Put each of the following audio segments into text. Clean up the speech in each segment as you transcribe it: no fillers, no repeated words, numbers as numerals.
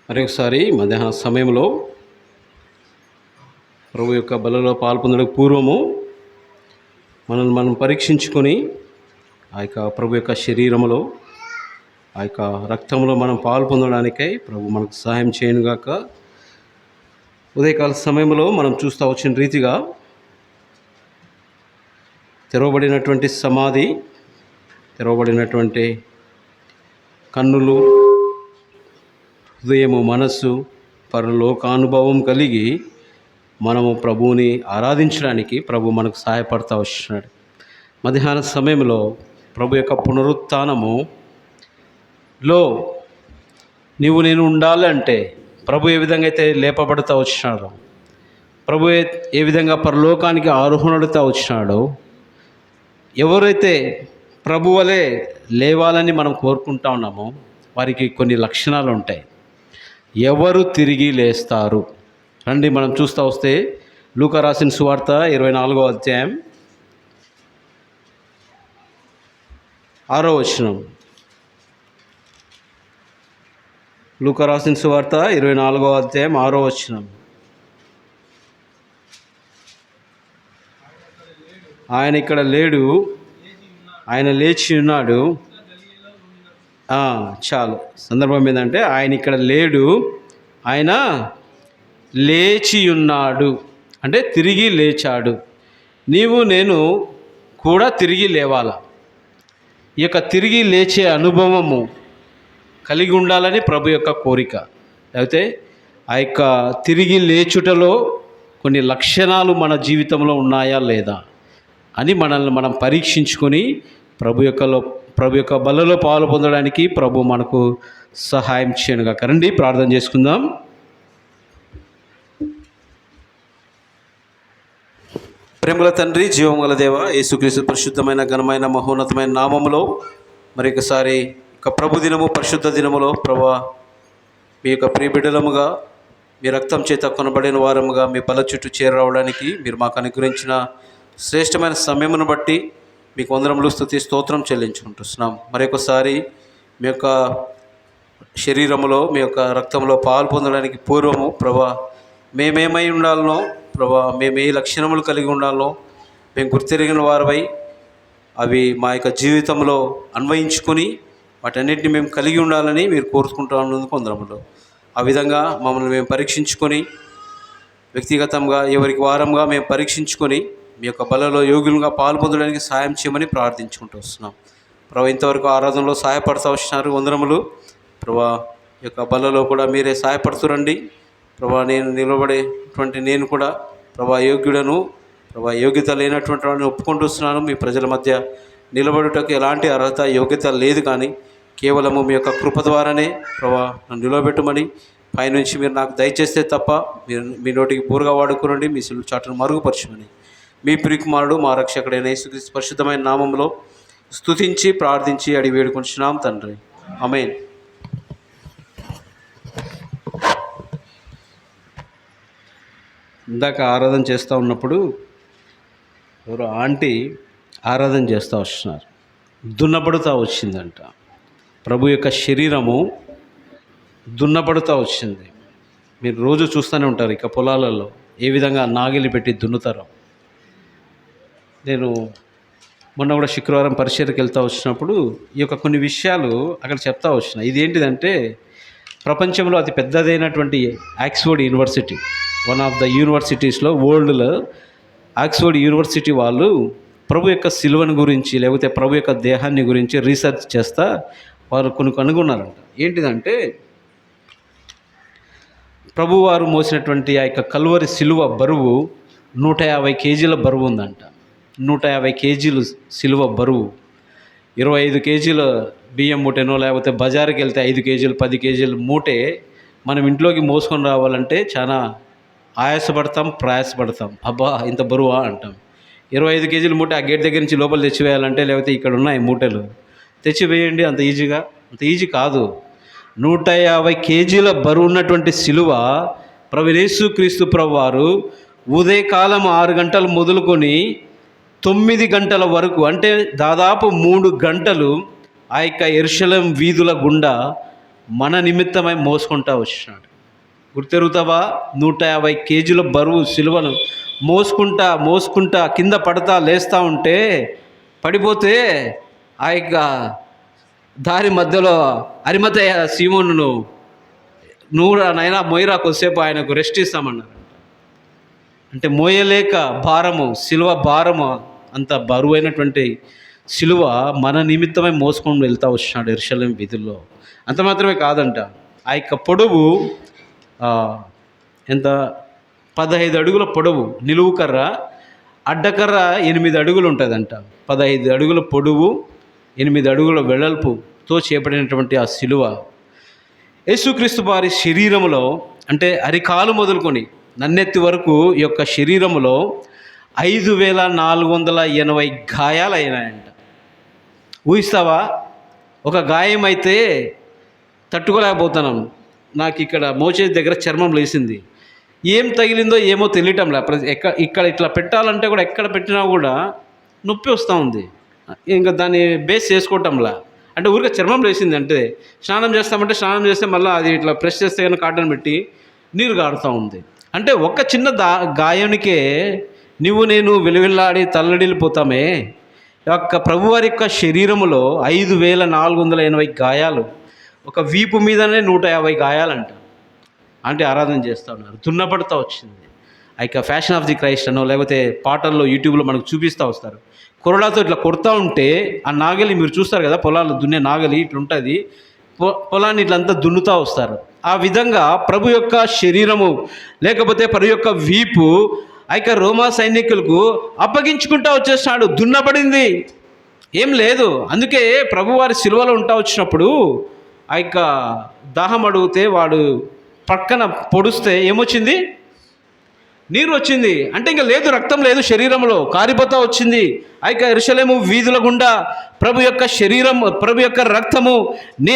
మరి ఒకసారి మధ్యాహ్న సమయంలో ప్రభు యొక్క బలలో పాల్పొందడానికి పూర్వము మనల్ని మనం పరీక్షించుకొని ఆ యొక్క ప్రభు యొక్క శరీరములో ఆ యొక్క రక్తంలో మనం పాల్పొందడానికై ప్రభు మనకు సహాయం చేయనుగాక. ఉదయకాల సమయంలో మనం చూస్తూ వచ్చిన రీతిగా తెరవబడినటువంటి సమాధి, తెరవబడినటువంటి కన్నులు, హృదయము, మనస్సు, పరలోకానుభవం కలిగి మనము ప్రభువుని ఆరాధించడానికి ప్రభు మనకు సహాయపడతా వస్తున్నాడు. మధ్యాహ్న సమయంలో ప్రభు యొక్క పునరుత్థానములో నీవు నేను ఉండాలంటే ప్రభు ఏ విధంగా అయితే లేపబడుతూ వచ్చినాడో, ప్రభు ఏ విధంగా పరలోకానికి ఆరోహణడుతూ వచ్చినాడో, ఎవరైతే ప్రభు వలె లేవాలని మనం కోరుకుంటా ఉన్నామో వారికి కొన్ని లక్షణాలు ఉంటాయి. ఎవరు తిరిగి లేస్తారు? రండి మనం చూస్తూ వస్తే లూకా రాసిన సువార్త 24వ అధ్యాయం 6వ వచనం. లూకా రాసిన సువార్త 24వ అధ్యాయం 6వ వచనం. ఆయన ఇక్కడ లేడు, ఆయన లేచి ఉన్నాడు. చాలు. సందర్భం ఏంటంటే ఆయన ఇక్కడ లేడు, ఆయన లేచి ఉన్నాడు అంటే తిరిగి లేచాడు. నీవు నేను కూడా తిరిగి లేవాల. ఈ యొక్క తిరిగి లేచే అనుభవము కలిగి ఉండాలని ప్రభు యొక్క కోరిక. అయితే ఆ యొక్క తిరిగి లేచుటలో కొన్ని లక్షణాలు మన జీవితంలో ఉన్నాయా లేదా అని మనల్ని మనం పరీక్షించుకొని ప్రభు యొక్క బలలో పాలు పొందడానికి ప్రభు మనకు సహాయం చేయనుగా. రండి ప్రార్థన చేసుకుందాం. ప్రేమల తండ్రి, జీవం గల దేవ, యేసుక్రీస్తు పరిశుద్ధమైన ఘనమైన మహోన్నతమైన నామములో మరి ఒకసారి ప్రభు దినము, పరిశుద్ధ దినములో ప్రభా మీ యొక్క ప్రియబిడ్డలముగా మీ రక్తం చేత కొనబడిన వారముగా మీ బల చుట్టూ చేరరావడానికి మీరు మాకు అనుగ్రహించిన శ్రేష్టమైన సమయమును బట్టి మీకు వందనములు, స్తుతి, స్తోత్రం చెల్లించుకుంటున్నాం. మరొకసారి మీ యొక్క శరీరములో, మీ యొక్క రక్తంలో పాలు పొందడానికి పూర్వము ప్రభా మేమేమై ఉండాలనో, ప్రభా మేము ఏ లక్షణములు కలిగి ఉండాలనో మేము గుర్తెరిగిన వారమై అవి మా యొక్క జీవితంలో అన్వయించుకొని వాటన్నిటిని మేము కలిగి ఉండాలని మీరు కోరుకుంటున్నందుకు వందనములు. ఆ విధంగా మమ్మల్ని మేము పరీక్షించుకొని వ్యక్తిగతంగా ఎవరికి వారంగా మేము పరీక్షించుకొని మీ యొక్క బలలో యోగులుగా పాల్పొందడానికి సహాయం చేయమని ప్రార్థించుకుంటూ వస్తున్నాం. ప్రభా ఇంతవరకు ఆరాధనలో సహాయపడుతూ వచ్చినారు, వందనములు. ప్రభా యొక్క బలలో కూడా మీరే సహాయపడుతురండి. ప్రభా నేను నిలబడేటువంటి నేను కూడా ప్రభా యోగ్యుడను, ప్రభా యోగ్యత లేనటువంటి వాడిని ఒప్పుకుంటూ వస్తున్నాను. మీ ప్రజల మధ్య నిలబడుటకు ఎలాంటి అర్హత, యోగ్యత లేదు, కానీ కేవలము మీ యొక్క కృప ద్వారానే ప్రభా నన్ను నిలబెట్టమని పైనుంచి మీరు నాకు దయచేస్తే తప్ప మీరు మీ నోటికి పూర్గా వాడుకునండి. మీ సిలువ చాటును మరుగుపరచమని మీ ప్రియకుమారుడు మా రక్షకుడైన యేసుక్రీస్తు పరిశుద్ధమైన నామంలో స్తుతించి ప్రార్థించి అడిగి వేడుకొంటున్నాం తండ్రి, ఆమేన్. ఇందాక ఆరాధన చేస్తూ ఉన్నప్పుడు ఎవరో ఆంటీ ఆరాధన చేస్తూ వస్తున్నారు, దున్నపడుతూ వచ్చిందంట. ప్రభు యొక్క శరీరము దున్నపడుతూ వచ్చింది. మీరు రోజు చూస్తూనే ఉంటారు ఇక పొలాలలో ఏ విధంగా నాగిలి పెట్టి దున్నుతారో. నేను మొన్న కూడా శుక్రవారం పరిచర్యకి వెళ్తూ వచ్చినప్పుడు ఈ యొక్క కొన్ని విషయాలు అక్కడ చెప్తా వచ్చిన. ఇదేంటిదంటే ప్రపంచంలో అతి పెద్దదైనటువంటి Oxford university, one of the యూనివర్సిటీస్లో వరల్డ్లో ఆక్స్ఫర్డ్ యూనివర్సిటీ వాళ్ళు ప్రభు యొక్క సిలువను గురించి లేకపోతే ప్రభు యొక్క దేహాన్ని గురించి రీసెర్చ్ చేస్తా వారు కొన్ని కనుగొన్నారంట. ఏంటిదంటే ప్రభువారు మోసినటువంటి ఆ యొక్క కల్వరి సిలువ బరువు 150 కేజీల బరువు ఉందంట. 150 కేజీలు సిలువ బరువు. 25 కేజీల బియ్యం మూటేనో లేకపోతే బజారుకి వెళ్తే 5 కేజీలు 10 కేజీలు మూటే మనం ఇంట్లోకి మోసుకొని రావాలంటే చాలా ఆయాసపడతాం, ప్రయాసపడతాం. అబ్బా ఇంత బరువా అంటాం. 25 కేజీల మూట ఆ గేట్ దగ్గర నుంచి లోపల తెచ్చివేయాలంటే లేకపోతే ఇక్కడ ఉన్నాయి మూటలు తెచ్చివేయండి, అంత ఈజీ కాదు. 150 కేజీల బరువు ఉన్నటువంటి సిలువ ప్రభు యేసుక్రీస్తు ప్రభువారు ఉదయకాలం 6 గంటలు మొదలుకొని 9 గంటల వరకు, అంటే దాదాపు 3 గంటలు ఆ యొక్క యెరూషలేము వీధుల గుండా మన నిమిత్తమై మోసుకుంటా వచ్చినాడు. గుర్తెరుగుతావా? 150 కేజీల బరువు సిలువను మోసుకుంటా కింద పడతా లేస్తూ ఉంటే, పడిపోతే ఆ యొక్క దారి మధ్యలో అరిమతయ్య సీమోనును, నువ్వు నైనా మోయిరా, కొద్దిసేపు ఆయనకు రెస్ట్ ఇస్తామన్నారు. అంటే మోయలేక సిలువ భారము, అంత బరువైనటువంటి సిలువ మన నిమిత్తమై మోసుకొని వెళ్తూ వచ్చినాడు యెరూషలేము వీధుల్లో. అంత మాత్రమే కాదంట, ఆ యొక్క పొడవు ఎంత 15 అడుగుల పొడవు, నిలువు కర్ర, అడ్డకర్ర 8 అడుగులు ఉంటుందంట. 15 అడుగుల పొడవు, 8 అడుగుల వెడల్పుతో చేపడినటువంటి ఆ సిలువ యేసుక్రీస్తు వారి శరీరములో, అంటే అరికాలు మొదలుకొని నన్నెత్తి వరకు ఈ యొక్క శరీరములో 5480 గాయాలు అయినాయంట. ఊహిస్తావా? ఒక గాయం అయితే తట్టుకోలేకపోతున్నాం. నాకు ఇక్కడ మోచేతి దగ్గర చర్మం లేసింది. ఏం తగిలిందో ఏమో తెలియటంలా. ఇక్కడ ఇట్లా పెట్టాలంటే కూడా, ఎక్కడ పెట్టినా కూడా నొప్పి వస్తూ ఉంది. ఇంకా దాన్ని బేస్ చేసుకోవటంలా. అంటే ఊరికే చర్మం లేసింది. అంటే స్నానం చేస్తే మళ్ళీ అది ఇట్లా ప్రెస్ చేస్తే కానీ కాటన్ పెట్టి నీరు కారుతూ ఉంది. అంటే ఒక చిన్న గాయానికే నువ్వు నేను విలువిల్లాడి తల్లడిల్లిపోతామే. యొక్క ప్రభువారి యొక్క శరీరములో 5480 గాయాలు, ఒక వీపు మీదనే 150 గాయాలంట. అంటే ఆరాధన చేస్తూ ఉన్నారు, దున్నపడుతూ వచ్చింది. ఆ యొక్క ఫ్యాషన్ ఆఫ్ ది క్రైస్ట్ అనో, లేకపోతే పాటల్లో యూట్యూబ్లో మనకు చూపిస్తూ వస్తారు. కొరడాతో ఇట్లా కొడతా ఉంటే ఆ నాగలి మీరు చూస్తారు కదా, పొలాలు దున్నే నాగలి ఇట్లా ఉంటుంది, పొలాన్ని ఇట్లంతా దున్నుతూ వస్తారు. ఆ విధంగా ప్రభు యొక్క శరీరము, లేకపోతే ప్రభు యొక్క వీపు ఆ యొక్క రోమా సైనికులకు అప్పగించుకుంటూ వచ్చేస్తాడు. దున్నపడింది, ఏం లేదు. అందుకే ప్రభువారి సిలువలో ఉంటా వచ్చినప్పుడు ఆ యొక్క దాహం అడిగితే వాడు పక్కన పొడిస్తే ఏమొచ్చింది? నీరు వచ్చింది. అంటే ఇంకా లేదు, రక్తం లేదు, శరీరంలో కారిపోతా వచ్చింది. ఆ యొక్క యెరూషలేము వీధుల గుండా ప్రభు యొక్క శరీరం, ప్రభు యొక్క రక్తము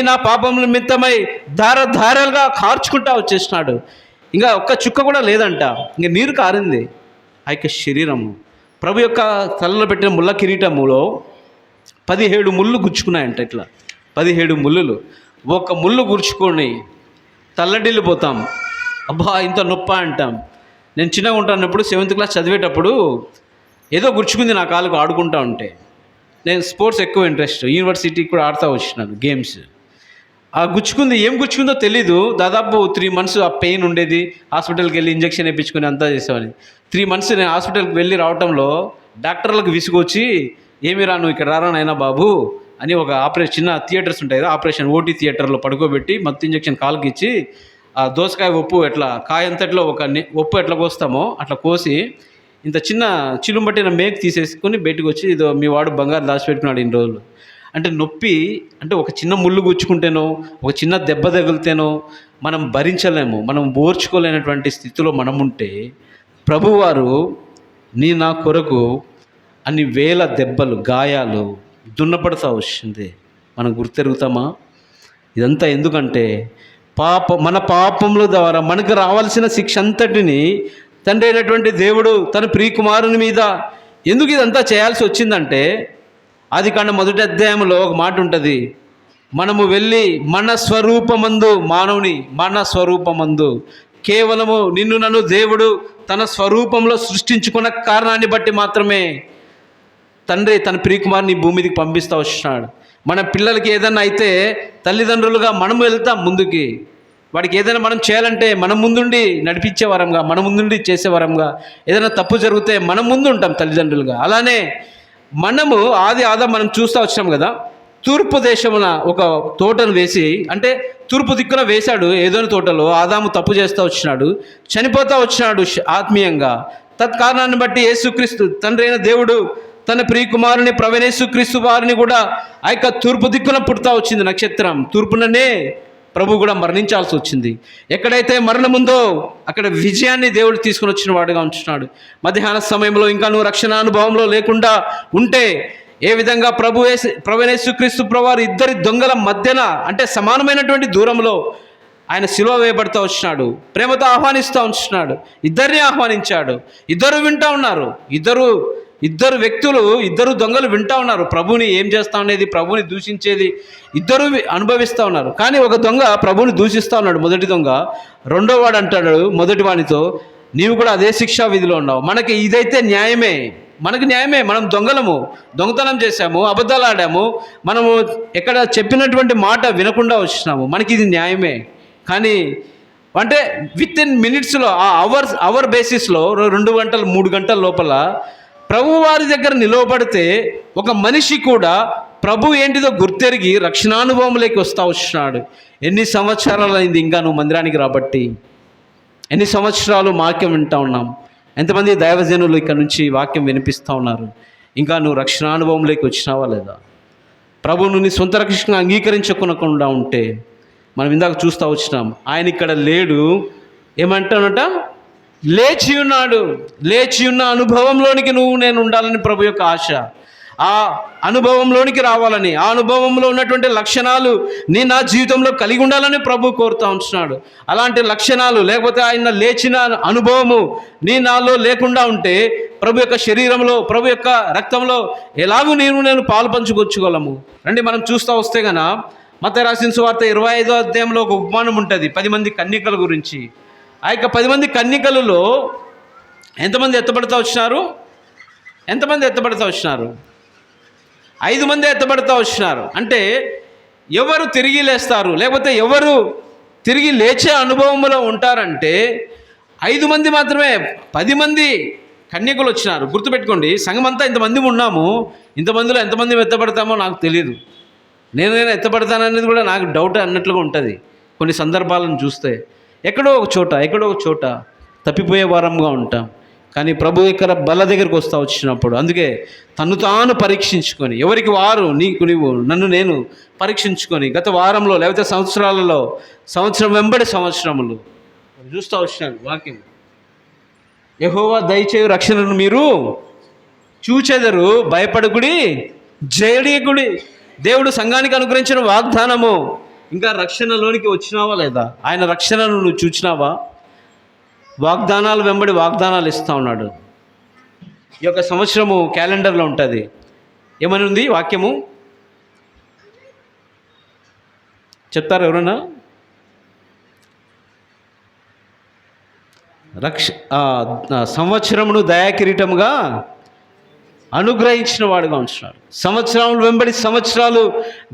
నా పాపం నిమిత్తమై ధారలుగా కార్చుకుంటా వచ్చేసినాడు. ఇంకా ఒక్క చుక్క కూడా లేదంట, ఇంకా నీరు కారింది. ఆ యొక్క శరీరము ప్రభు యొక్క తలలో పెట్టిన ముళ్ళ కిరీటములో 17 ముళ్ళు గుచ్చుకున్నాయంట. ఇట్లా 17 ముళ్ళులు. ఒక ముళ్ళు గుచ్చుకొని తల్లడిల్లిపోతాం. అబ్బా ఇంత నొప్పి అంటాం. నేను చిన్నగా ఉంటున్నప్పుడు 7th క్లాస్ చదివేటప్పుడు ఏదో గుర్చుకుంది నా కాలుకు ఆడుకుంటూ ఉంటే. నేను స్పోర్ట్స్ ఎక్కువ ఇంట్రెస్ట్, యూనివర్సిటీకి కూడా ఆడుతూ వచ్చినాను గేమ్స్. ఆ గుచ్చుకుంది, ఏం గుచ్చుకుందో తెలీదు. దాదాపు 3 months ఆ పెయిన్ ఉండేది. హాస్పిటల్కి వెళ్ళి ఇంజక్షన్ వేయించుకొని అంతా చేసేవాడిని. 3 months నేను హాస్పిటల్కి వెళ్ళి రావడంలో డాక్టర్లకు విసుగొచ్చి, ఏమి రా నువ్వు ఇక్కడ రారానైనా బాబు అని ఒక చిన్న థియేటర్స్ ఉంటాయి కదా, ఆపరేషన్ ఓటీ థియేటర్లో పడుకోబెట్టి మత్తు ఇంజక్షన్ కాలుకి ఇచ్చి, ఆ దోసకాయ ఉప్పు ఎట్లా కాయంతట్లో ఒక ఉప్పు ఎట్లా కోస్తామో అట్లా కోసి ఇంత చిన్న చిలుంబట్టిన మేకు తీసేసుకొని బయటకు వచ్చి, ఇదో మీ వాడు బంగారు దాచిపెట్టుకున్నాడు ఇన్ని రోజులు. అంటే నొప్పి, అంటే ఒక చిన్న ముళ్ళు గుచ్చుకుంటేనో, ఒక చిన్న దెబ్బ తగిలితేనో మనం భరించలేము, మనం ఓర్చుకోలేనటువంటి స్థితిలో మనం ఉంటే, ప్రభువారు నా కొరకు అన్ని వేల దెబ్బలు, గాయాలు దున్నపడతా వచ్చింది. మనం గుర్తెరుగుతామా? ఇదంతా ఎందుకంటే మన పాపముల ద్వారా మనకు రావాల్సిన శిక్ష అంతటిని తండ్రి అయినటువంటి దేవుడు తన ప్రియకుమారుని మీద ఎందుకు ఇదంతా చేయాల్సి వచ్చిందంటే, ఆదికాండం 1వ అధ్యాయంలో ఒక మాట ఉంటుంది, మనము వెళ్ళి మన స్వరూపమందు కేవలము నిన్ను నన్ను దేవుడు తన స్వరూపంలో సృష్టించుకున్న కారణాన్ని బట్టి మాత్రమే తండ్రి తన ప్రియకుమారుని భూమి మీదకి పంపిస్తూ వచ్చినాడు. మన పిల్లలకి ఏదైనా అయితే తల్లిదండ్రులుగా మనము వెళ్తాం ముందుకి. వాడికి ఏదైనా మనం చేయాలంటే మనం ముందుండి నడిపించేవారంగా, మన ముందుండి చేసేవారంగా. ఏదైనా తప్పు జరిగితే మనం ముందు ఉంటాం తల్లిదండ్రులుగా. అలానే మనము ఆదాము మనం చూస్తూ వచ్చాం కదా, తూర్పు దేశమున ఒక తోటను వేసి, అంటే తూర్పు దిక్కున వేశాడు ఏదోని తోటలో. ఆదాము తప్పు చేస్తూ వచ్చినాడు, చనిపోతూ వచ్చినాడు ఆత్మీయంగా. తత్కారణాన్ని బట్టి యేసుక్రీస్తు తండ్రి అయిన దేవుడు తన ప్రియకుమారుని ప్రవీణేశ్వక్రీస్తు వారిని కూడా ఆ యొక్క తూర్పు దిక్కున పుడతా వచ్చింది నక్షత్రం. తూర్పుననే ప్రభు కూడా మరణించాల్సి వచ్చింది. ఎక్కడైతే మరణం ఉందో అక్కడ విజయాన్ని దేవుడు తీసుకుని వచ్చిన వాడుగా ఉంచున్నాడు. మధ్యాహ్న సమయంలో ఇంకా నువ్వు రక్షణ అనుభవంలో లేకుండా ఉంటే, ఏ విధంగా ప్రవీణేశ్వక్రీస్తు ప్రభువారు ఇద్దరి దొంగల మధ్యన, అంటే సమానమైనటువంటి దూరంలో ఆయన సిలువ వేయబడుతూ వచ్చినాడు. ప్రేమతో ఆహ్వానిస్తూ ఉంచున్నాడు. ఇద్దరిని ఆహ్వానించాడు. ఇద్దరు వింటూ ఉన్నారు. ఇద్దరు ఇద్దరు వ్యక్తులు, ఇద్దరు దొంగలు వింటా ఉన్నారు ప్రభుని ఏం చేస్తా అనేది, ప్రభుని దూషించేది ఇద్దరు అనుభవిస్తూ ఉన్నారు. కానీ ఒక దొంగ ప్రభుని దూషిస్తూ ఉన్నాడు, మొదటి దొంగ. రెండో వాడు అంటాడు మొదటి వానితో, నీవు కూడా అదే శిక్షా విధిలో ఉన్నావు. మనకి ఇదైతే న్యాయమే, మనకు న్యాయమే. మనం దొంగలము, దొంగతనం చేశాము, అబద్ధాలు ఆడాము, మనము ఎక్కడ చెప్పినటువంటి మాట వినకుండా వచ్చినాము, మనకి ఇది న్యాయమే. కానీ అంటే విత్ ఇన్ మినిట్స్లో, ఆ అవర్ బేసిస్లో 2 గంటలు 3 గంటల లోపల ప్రభువారి దగ్గర నిలవబడితే ఒక మనిషి కూడా ప్రభు ఏంటిదో గుర్తెరిగి రక్షణానుభవంలోకి వస్తున్నాడు. ఎన్ని సంవత్సరాలు అయింది ఇంకా నువ్వు మందిరానికి రాబట్టి? ఎన్ని సంవత్సరాలు వాక్యం వింటా ఉన్నాం? ఎంతమంది దైవజనులు ఇక్కడ నుంచి వాక్యం వినిపిస్తూ ఉన్నారు? ఇంకా నువ్వు రక్షణానుభవంలోకి వచ్చినావా లేదా? ప్రభువును నీ సొంత రక్షణగా అంగీకరించకుండా ఉంటే, మనం ఇందాక చూస్తూ వచ్చినాం, ఆయన ఇక్కడ లేడు, ఏమంటానట, లేచి ఉన్నాడు. లేచి ఉన్న అనుభవంలోనికి నేను ఉండాలని ప్రభు యొక్క ఆశ. ఆ అనుభవంలోనికి రావాలని, ఆ అనుభవంలో ఉన్నటువంటి లక్షణాలు నా జీవితంలో కలిగి ఉండాలని ప్రభు కోరుతూ ఉంటున్నాడు. అలాంటి లక్షణాలు లేకపోతే ఆయన లేచిన అనుభవము నాలో లేకుండా ఉంటే ప్రభు యొక్క శరీరంలో, ప్రభు యొక్క రక్తంలో ఎలాగూ నేను పాలు పంచుకొచ్చుకోగలము? రండి మనం చూస్తూ వస్తే గన మత్తయి రాసిన సువార్త 25వ అధ్యాయంలో ఒక ఉపమానం ఉంటుంది 10 మంది కన్యకల గురించి. ఆ యొక్క 10 మంది కన్యకలలో ఎంతమంది ఎత్తబడుతూ వచ్చినారు? 5 మంది ఎత్తబడుతూ వచ్చినారు. అంటే ఎవరు తిరిగి లేస్తారు, లేకపోతే ఎవరు తిరిగి లేచే అనుభవంలో ఉంటారంటే 5 మంది మాత్రమే. 10 మంది కన్యకలు వచ్చినారు. గుర్తుపెట్టుకోండి, సంఘం అంతా ఇంతమంది ఉన్నాము, ఇంతమందిలో ఎంతమంది ఎత్తబడతామో నాకు తెలియదు. నేను ఎత్తబడతాననేది కూడా నాకు డౌట్ అన్నట్లుగా ఉంటుంది కొన్ని సందర్భాలను చూస్తే. ఎక్కడో ఒక చోట తప్పిపోయే వారంగా ఉంటాం. కానీ ప్రభు ఇక్కడ బల్ల దగ్గరికి వచ్చినప్పుడు, అందుకే తను తాను పరీక్షించుకొని, ఎవరికి వారు, నీవు నన్ను నేను పరీక్షించుకొని, గత వారంలో లేకపోతే సంవత్సరాలలో, సంవత్సరం వెంబడి సంవత్సరములు చూస్తూ వచ్చినాను వాక్యం. యెహోవా దయచేయు రక్షణను మీరు చూచెదరు, భయపడకుడి, జయడీయకుడి. దేవుడు సంఘానికి అనుగ్రహించిన వాగ్దానము. ఇంకా రక్షణలోనికి వచ్చినావా లేదా? ఆయన రక్షణను నువ్వు చూచినావా? వాగ్దానాలు వెంబడి వాగ్దానాలు ఇస్తూ ఉన్నాడు. ఈ యొక్క సంవత్సరము క్యాలెండర్లో ఉంటుంది. ఏమని ఉంది వాక్యము? చెప్తారు ఎవరన్నా? సంవత్సరమును దయాకిరీటముగా అనుగ్రహించిన వాడుగా ఉంటున్నాడు. సంవత్సరాలు వెంబడి సంవత్సరాలు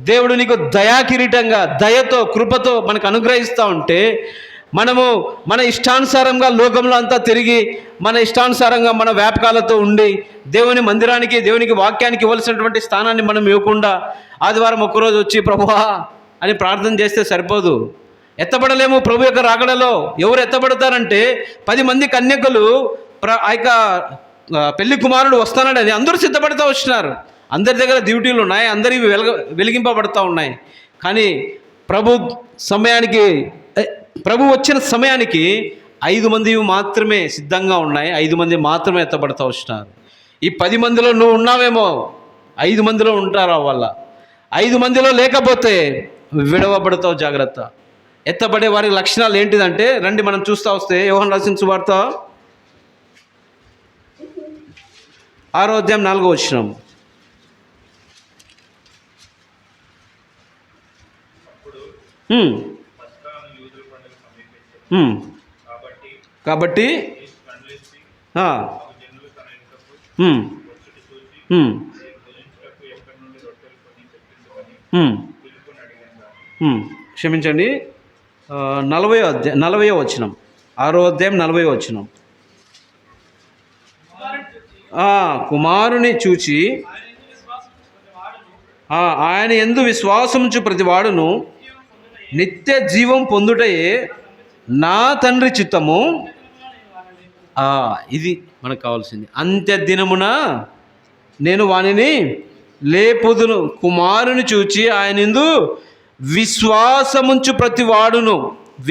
దేవుడు నీకు దయాకిరీటంగా, దయతో, కృపతో మనకు అనుగ్రహిస్తూ ఉంటే, మనము మన ఇష్టానుసారంగా లోకంలో అంతా తిరిగి, మన ఇష్టానుసారంగా మన వ్యాపకాలతో ఉండి, దేవుని మందిరానికి, దేవునికి వాక్యానికి ఇవ్వాల్సినటువంటి స్థానాన్ని మనం ఇవ్వకుండా ఆదివారం ఒక్కరోజు వచ్చి ప్రభువా అని ప్రార్థన చేస్తే సరిపోదు. ఎత్తబడలేము ప్రభు యొక్క రాకడలో. ఎవరు ఎత్తబడతారంటే 10 మంది కన్యకలు ఆ యొక్క పెళ్లి కుమారుడు వస్తానని అందరూ సిద్ధపడుతూ వచ్చినారు. అందరి దగ్గర డ్యూటీలు ఉన్నాయి, అందరివి వెలిగింపబడుతూ ఉన్నాయి. కానీ ప్రభు వచ్చిన సమయానికి 5 మంది మాత్రమే సిద్ధంగా ఉన్నాయి, 5 మంది మాత్రమే ఎత్తబడుతూ వచ్చినారు. ఈ 10 మందిలో నువ్వు ఉన్నావేమో, 5 మందిలో ఉంటారా? వాళ్ళ 5 మందిలో లేకపోతే విడవబడతావు, జాగ్రత్త. ఎత్తబడే వారి లక్షణాలు ఏంటిదంటే, రండి మనం చూస్తూ వస్తే యోహాను రాసిన సువార్త 6వ అధ్యాయం 4వ వచనం. కాబట్టి క్షమించండి, 40వ వచనం, 6వ అధ్యాయం 40వ వచనం. కుమారుని చూచి ఆయన యందు విశ్వాసముంచు ప్రతివాడును నిత్య జీవం పొందుటయే నా తండ్రి చిత్తము. ఇది మనకు కావాల్సింది. అంత్యదినమున నేను వానిని లేపుదును. కుమారుని చూచి ఆయన యందు విశ్వాసముంచు ప్రతివాడును,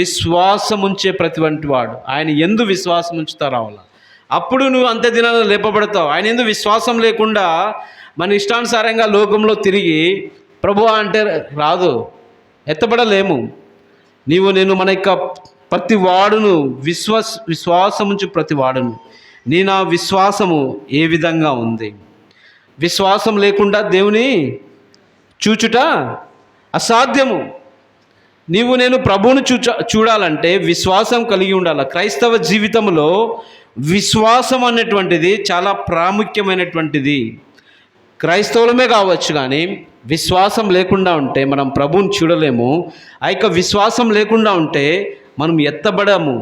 విశ్వాసముంచే ప్రతి వాడు ఆయన యందు విశ్వాసం ఉంచుతా రావాల. అప్పుడు నువ్వు అంత్యదినాల్లో లేపబడతావు. ఆయన యందు విశ్వాసం లేకుండా మన ఇష్టానుసారంగా లోకంలో తిరిగి ప్రభువా అంటే రాదు, ఎత్తబడలేము. నేను మన యొక్క ప్రతి వాడును విశ్వాసముంచు ప్రతి వాడును నీ నా విశ్వాసము ఏ విధంగా ఉంది? విశ్వాసం లేకుండా దేవుని చూచుట అసాధ్యము. నీవు నేను ప్రభువును చూడాలంటే విశ్వాసం కలిగి ఉండాలి. క్రైస్తవ జీవితంలో విశ్వాసం అనేటువంటిది చాలా ప్రాముఖ్యమైనటువంటిది. క్రైస్తవులమే కావచ్చు, కానీ విశ్వాసం లేకుండా ఉంటే మనం ప్రభువుని చూడలేము. ఆ యొక్క విశ్వాసం లేకుండా ఉంటే మనం ఎత్తబడము.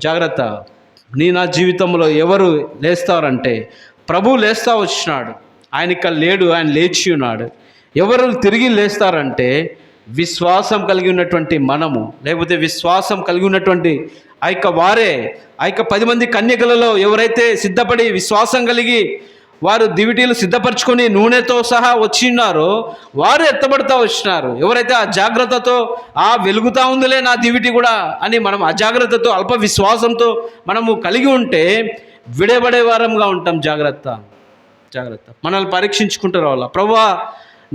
జాగ్రత్త. నీ నా జీవితంలో ఎవరు లేస్తారంటే ప్రభువు లేస్తా వచ్చినాడు. ఆయన ఇక్కడ లేడు, ఆయన లేచి ఉన్నాడు. ఎవరు తిరిగి లేస్తారంటే విశ్వాసం కలిగి ఉన్నటువంటి మనము, లేకపోతే విశ్వాసం కలిగి ఉన్నటువంటి ఆ యొక్క వారే. ఆ యొక్క 10 మంది కన్యకలలో ఎవరైతే సిద్ధపడి విశ్వాసం కలిగి వారు దివిటీలు సిద్ధపరచుకొని నూనెతో సహా వచ్చినారో వారు ఎత్తబడతా వచ్చినారు. ఎవరైతే ఆ జాగ్రత్తతో వెలుగుతా ఉందిలే నా దివిటి కూడా అని మనం అజాగ్రత్తతో అల్ప విశ్వాసంతో మనము కలిగి ఉంటే విడబడే వారంగా ఉంటాం. జాగ్రత్త. మనల్ని పరీక్షించుకుంటూ రావాలా. ప్రభువా,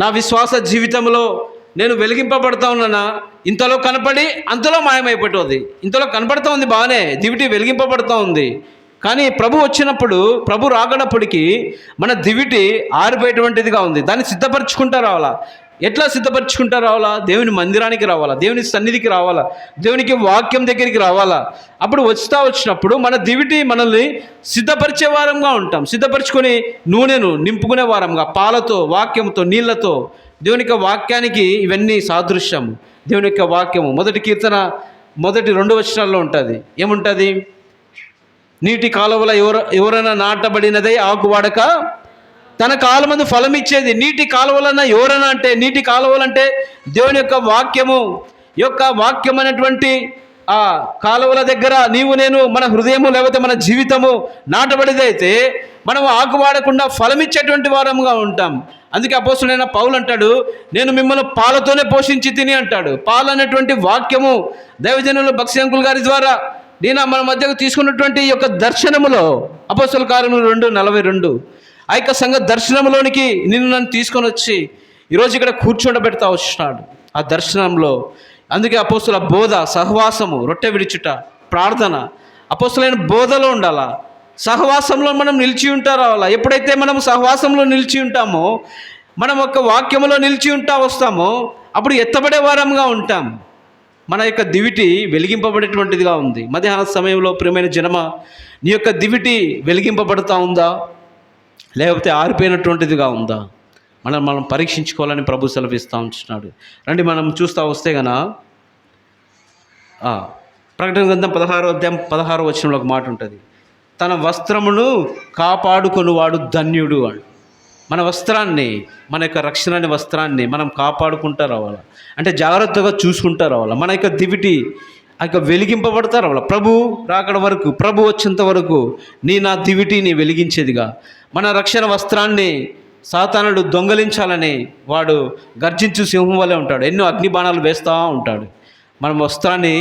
నా విశ్వాస జీవితంలో నేను వెలిగింపబడతా ఉన్నానా? ఇంతలో కనపడి అంతలో మాయమైపోతుంది. ఇంతలో కనపడుతూ ఉంది, బాగానే దివిటి వెలిగింపబడుతూ ఉంది, కానీ ప్రభు వచ్చినప్పుడు, ప్రభు రాగడప్పటికీ మన దివిటి ఆరిపోయేటువంటిదిగా ఉంది. దాన్ని సిద్ధపరచుకుంటూ రావాలా. ఎట్లా సిద్ధపరచుకుంటూ రావాలా? దేవుని మందిరానికి రావాలా, దేవుని సన్నిధికి రావాలా, దేవునికి వాక్యం దగ్గరికి రావాలా. అప్పుడు వచ్చినప్పుడు మన దివిటి మనల్ని సిద్ధపరిచే వారంగా ఉంటాం. సిద్ధపరచుకొని నూనెను నింపుకునే వారంగా, పాలతో, వాక్యంతో, నీళ్లతో. దేవుని యొక్క వాక్యానికి ఇవన్నీ సాదృశ్యం. దేవుని యొక్క వాక్యము 1 కీర్తన 1-2 వచనాల్లో ఉంటుంది. ఏముంటుంది? నీటి కాలువల ఎవరైనా నాటబడినదే ఆకు వాడక తన కాలమందు ఫలం ఇచ్చేది. నీటి కాలువలన ఎవరైనా అంటే, నీటి కాలువలంటే దేవుని యొక్క వాక్యము. వాక్యం అనేటువంటి ఆ కాలువల దగ్గర నీవు నేను మన హృదయము లేకపోతే మన జీవితము నాటబడిదైతే మనం ఆకు వాడకుండా ఫలమిచ్చేటువంటి వారముగా ఉంటాం. అందుకే అపోస్తలుడైన పౌలు అంటాడు, నేను మిమ్మల్ని పాలతోనే పోషించి తిని అంటాడు. పాలు అనేటువంటి వాక్యము దైవజనులు బక్సి అంకుల్ గారి ద్వారా నేను మన మధ్యకు తీసుకున్నటువంటి ఈ యొక్క దర్శనములో, అపోస్తల కార్యములు 2:42, ఆ యొక్క సంఘ దర్శనంలోనికి నన్ను తీసుకొని వచ్చి ఈరోజు ఇక్కడ కూర్చోబెడతా వచ్చినాడు ఆ దర్శనంలో. అందుకే అపోస్తల బోధ, సహవాసము, రొట్టె విడిచుట, ప్రార్థన, అపోస్తలైన బోధలో ఉండాలా. సహవాసంలో మనం నిలిచి రావాలా. ఎప్పుడైతే మనం సహవాసంలో నిలిచి ఉంటామో, మనం ఒక వాక్యములో నిలిచి వస్తామో, అప్పుడు ఎత్తబడే వారంగా ఉంటాం. మన యొక్క దివిటి వెలిగింపబడేటువంటిదిగా ఉంది. మధ్యాహ్న సమయంలో ప్రియమైన జనమ, నీ యొక్క దివిటి వెలిగింపబడుతూ ఉందా, లేకపోతే ఆరిపోయినటువంటిదిగా ఉందా? మనం పరీక్షించుకోవాలని ప్రభు సెలవిస్తూ ఉంటున్నాడు. రండి మనం చూస్తూ వస్తే గన ప్రకటన గ్రంథం 16వ వచనంలో ఒక మాట ఉంటుంది, తన వస్త్రమును కాపాడుకొనువాడు ధన్యుడు అని. మన వస్త్రాన్ని, మన యొక్క రక్షణ అనే వస్త్రాన్ని మనం కాపాడుకుంటూ రావాలి. అంటే జాగ్రత్తగా చూసుకుంటూ రావాలి. మన యొక్క దివిటి వెలిగింపబడతా రావాలి. ప్రభు రాకడ వరకు, ప్రభు వచ్చేంత వరకు నా దివిటిని వెలిగించేదిగా. మన రక్షణ వస్త్రాన్ని సాతానుడు దొంగలించాలని వాడు గర్జించు సింహం వల్లే ఉంటాడు. ఎన్నో అగ్నిబాణాలు వేస్తూ ఉంటాడు. మన వస్త్రాన్ని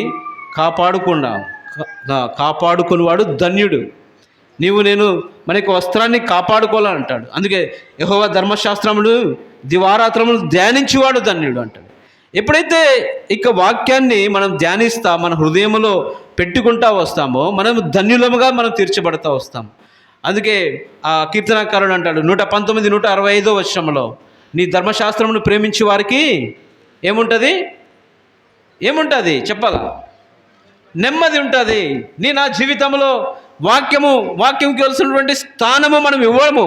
కాపాడుకునేవాడు ధన్యుడు. నీవు నేను మన యొక్క వస్త్రాన్ని కాపాడుకోవాలని అంటాడు. అందుకే యెహోవా ధర్మశాస్త్రములు దివారాత్రములు ధ్యానించేవాడు ధన్యుడు అంటాడు. ఎప్పుడైతే ఇక వాక్యాన్ని మనం ధ్యానిస్తా, మన హృదయంలో పెట్టుకుంటా వస్తామో, మనం ధన్యులముగా మనం తీర్చబడతా వస్తాం. అందుకే ఆ కీర్తనకారుడు అంటాడు 119, 165 వచనంలో, నీ ధర్మశాస్త్రమును ప్రేమించే వారికి ఏముంటుంది చెప్పాలా? నెమ్మది ఉంటుంది. నా జీవితంలో వాక్యంకి కలిసినటువంటి స్థానము మనం ఇవ్వడము.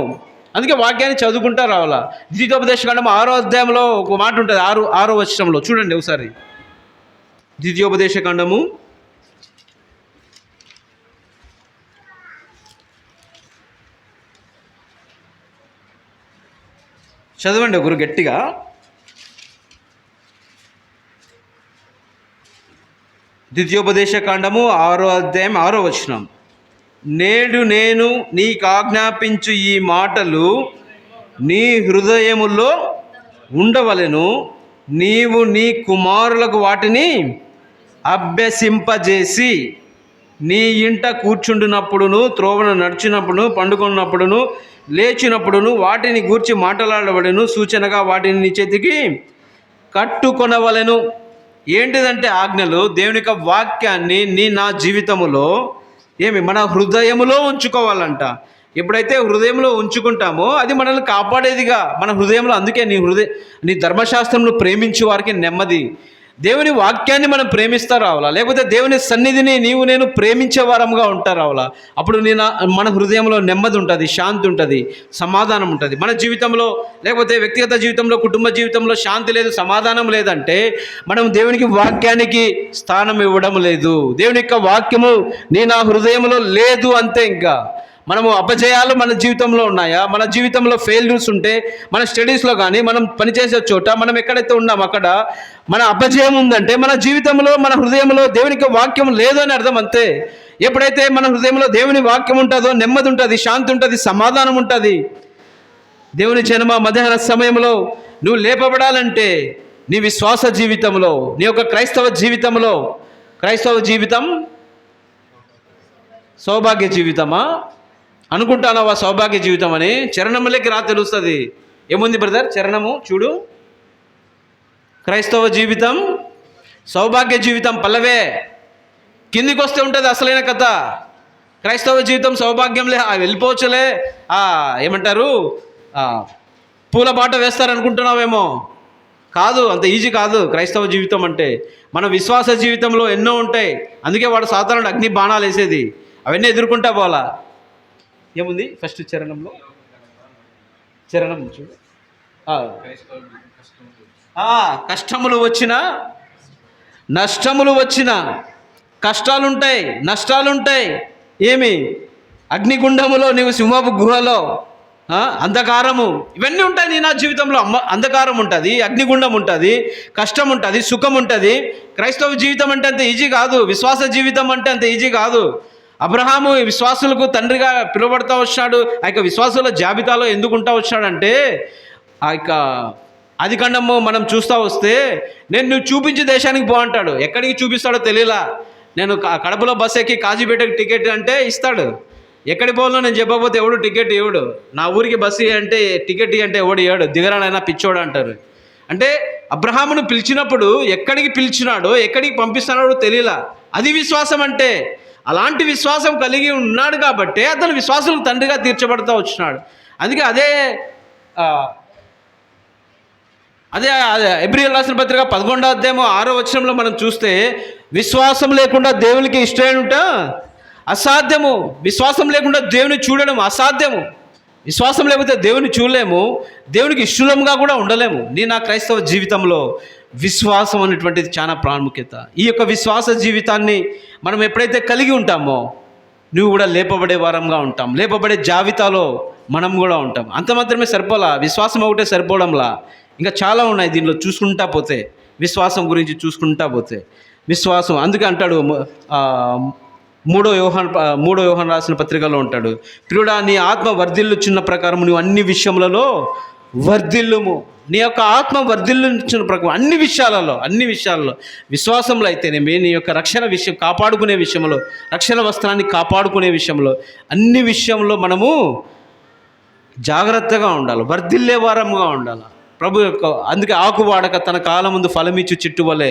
అందుకే వాక్యాన్ని చదువుకుంటా రావాలా. ద్వితీయోపదేశకాండము 6వ అధ్యాయంలో ఒక మాట ఉంటుంది, 6వ వచనంలో చూడండి ఒకసారి. ద్వితీయోపదేశకాండము 6 ఒకరు గట్టిగా. ద్వితీయోపదేశకాండము 6వ అధ్యాయం 6వ వచనం, నేడు నేను నీకు ఆజ్ఞాపించు ఈ మాటలు నీ హృదయములో ఉండవలెను, నీవు నీ కుమారులకు వాటిని అభ్యసింపజేసి నీ ఇంట కూర్చుంటున్నప్పుడును, త్రోవను నడిచినప్పుడు, పండుకున్నప్పుడును, లేచినప్పుడును వాటిని గూర్చి మాట్లాడవలెను, సూచనగా వాటిని నీ చేతికి కట్టుకొనవలెను. ఏంటిదంటే ఆజ్ఞలు, దేవుని యొక్క వాక్యాన్ని నా జీవితములో మన హృదయములో ఉంచుకోవాలంట. ఎప్పుడైతే హృదయంలో ఉంచుకుంటామో అది మనల్ని కాపాడేదిగా. మన హృదయంలో, అందుకే నీ ధర్మశాస్త్రంను ప్రేమించే వారికి నెమ్మది. దేవుని వాక్యాన్ని మనం ప్రేమిస్తా రావాలా, లేకపోతే దేవుని సన్నిధిని నేను ప్రేమించే వారంగా ఉంటా రావాలా. అప్పుడు మన హృదయంలో నెమ్మది ఉంటుంది, శాంతి ఉంటుంది, సమాధానం ఉంటుంది. మన జీవితంలో, లేకపోతే వ్యక్తిగత జీవితంలో, కుటుంబ జీవితంలో శాంతి లేదు, సమాధానం లేదంటే మనం దేవునికి వాక్యానికి స్థానం ఇవ్వడం లేదు. దేవుని యొక్క వాక్యము నా హృదయంలో లేదు అంతే. ఇంకా మనము అపజయాలు మన జీవితంలో ఉన్నాయా, మన జీవితంలో ఫెయిల్యూర్స్ ఉంటే, మన స్టడీస్లో కానీ, మనం పనిచేసే చోట, మనం ఎక్కడైతే ఉన్నాం అక్కడ మన అపజయం ఉందంటే మన జీవితంలో, మన హృదయంలో దేవునికి వాక్యం లేదు అని అర్థం అంతే. ఎప్పుడైతే మన హృదయంలో దేవుని వాక్యం ఉంటుందో నెమ్మది ఉంటుంది, శాంతి ఉంటుంది, సమాధానం ఉంటుంది. దేవుని జన్మ మధ్యాహ్న సమయంలో నువ్వు లేపబడాలంటే నీ విశ్వాస జీవితంలో, నీ యొక్క క్రైస్తవ జీవితంలో, క్రైస్తవ జీవితం సౌభాగ్య జీవితమా అనుకుంటానావా? సౌభాగ్య జీవితం అని చరణంలోకి తెలుస్తుంది. ఏముంది బ్రదర్ చరణము చూడు. క్రైస్తవ జీవితం సౌభాగ్య జీవితం పల్లవే, కిందికి వస్తే ఉంటుంది అసలైన కథ. క్రైస్తవ జీవితం సౌభాగ్యంలే, వెళ్ళిపోవచ్చులే, ఏమంటారు పూల బాట వేస్తారనుకుంటున్నావేమో. కాదు, అంత ఈజీ కాదు క్రైస్తవ జీవితం అంటే. మన విశ్వాస జీవితంలో ఎన్నో ఉంటాయి. అందుకే వాడు సాధారణ అగ్ని బాణాలు వేసేది, అవన్నీ ఎదుర్కొంటా పోలా. ఏముంది ఫస్ట్ చరణంలో? చరణం చూడు. కష్టములు వచ్చినా, నష్టములు వచ్చినా, కష్టాలుంటాయి, నష్టాలుంటాయి. అగ్నిగుండములో, నీవు సింహపు గుహలో, అంధకారము, ఇవన్నీ ఉంటాయి. నా జీవితంలో అంధకారం ఉంటుంది, అగ్నిగుండం ఉంటుంది, కష్టం ఉంటుంది, సుఖం ఉంటుంది. క్రైస్తవ జీవితం అంటే అంత ఈజీ కాదు. విశ్వాస జీవితం అంటే అంత ఈజీ కాదు. అబ్రహాము విశ్వాసులకు తండ్రిగా పిలువబడతా వచ్చాడు. ఆ యొక్క విశ్వాసుల జాబితాలో ఎందుకు ఉంటా వచ్చాడంటే, ఆ యొక్క ఆదికాండము మనం చూస్తూ వస్తే, నువ్వు చూపించే దేశానికి పో అంటాడు. ఎక్కడికి చూపిస్తాడో తెలియలా. నేను కడపలో బస్ ఎక్కి కాజీపేటకి టికెట్ అంటే ఇస్తాడు. ఎక్కడికి పోవాలో నేను చెప్పకపోతే ఎవడు టికెట్ ఇవ్వడు. నా ఊరికి బస్సు అంటే టికెట్ అంటే ఎవడు ఇవ్వడు, దిగరానైనా పిచ్చోడు అంటారు. అంటే అబ్రహామును పిలిచినప్పుడు ఎక్కడికి పిలిచినాడో, ఎక్కడికి పంపిస్తున్నాడో తెలియలా. అది విశ్వాసం అంటే. అలాంటి విశ్వాసం కలిగి ఉన్నాడు కాబట్టి అతను విశ్వాసులకు తండ్రిగా తీర్చబడతా వచ్చినాడు. అందుకే అదే హెబ్రీయులకు రాసిన పత్రిక 11వ అధ్యాయం 6వ వచనంలో మనం చూస్తే, విశ్వాసం లేకుండా దేవునికి ఇష్టమైనట అసాధ్యము. విశ్వాసం లేకుండా దేవుని చూడడం అసాధ్యము. విశ్వాసం లేకపోతే దేవుని చూడలేము, దేవునికి ఇష్టంగా కూడా ఉండలేము. నా క్రైస్తవ జీవితంలో విశ్వాసం అనేటువంటిది చాలా ప్రాముఖ్యత. ఈ యొక్క విశ్వాస జీవితాన్ని మనం ఎప్పుడైతే కలిగి ఉంటామో నువ్వు కూడా లేపబడే వారంగా ఉంటాం, లేపబడే జాబితాలో మనం కూడా ఉంటాం. అంత మాత్రమే సరిపోలా, విశ్వాసం ఒకటే సరిపోవడంలా, ఇంకా చాలా ఉన్నాయి దీనిలో చూసుకుంటా పోతే. విశ్వాసం గురించి చూసుకుంటా పోతే విశ్వాసం, అందుకే అంటాడు 3వ యోహాను రాసిన పత్రికలో ఉంటాడు, ప్రియుడా నీ ఆత్మ వర్ధిల్లుచున్న ప్రకారం నువ్వు అన్ని విషయములలో వర్ధిల్లుము. నీ యొక్క ఆత్మ వర్ధిల్లుచున్న ప్రకారం అన్ని విషయాలలో విశ్వాసంలో అయితేనేమి, నీ యొక్క రక్షణ విషయం కాపాడుకునే విషయంలో, రక్షణ వస్త్రాన్ని కాపాడుకునే విషయంలో, అన్ని విషయంలో మనము జాగ్రత్తగా ఉండాలి, వర్ధిల్లే వారంగా ఉండాలి. ప్రభు యొక్క, అందుకే ఆకు వాడక తన కాలం ముందు ఫలమిచ్చు చెట్టు వలె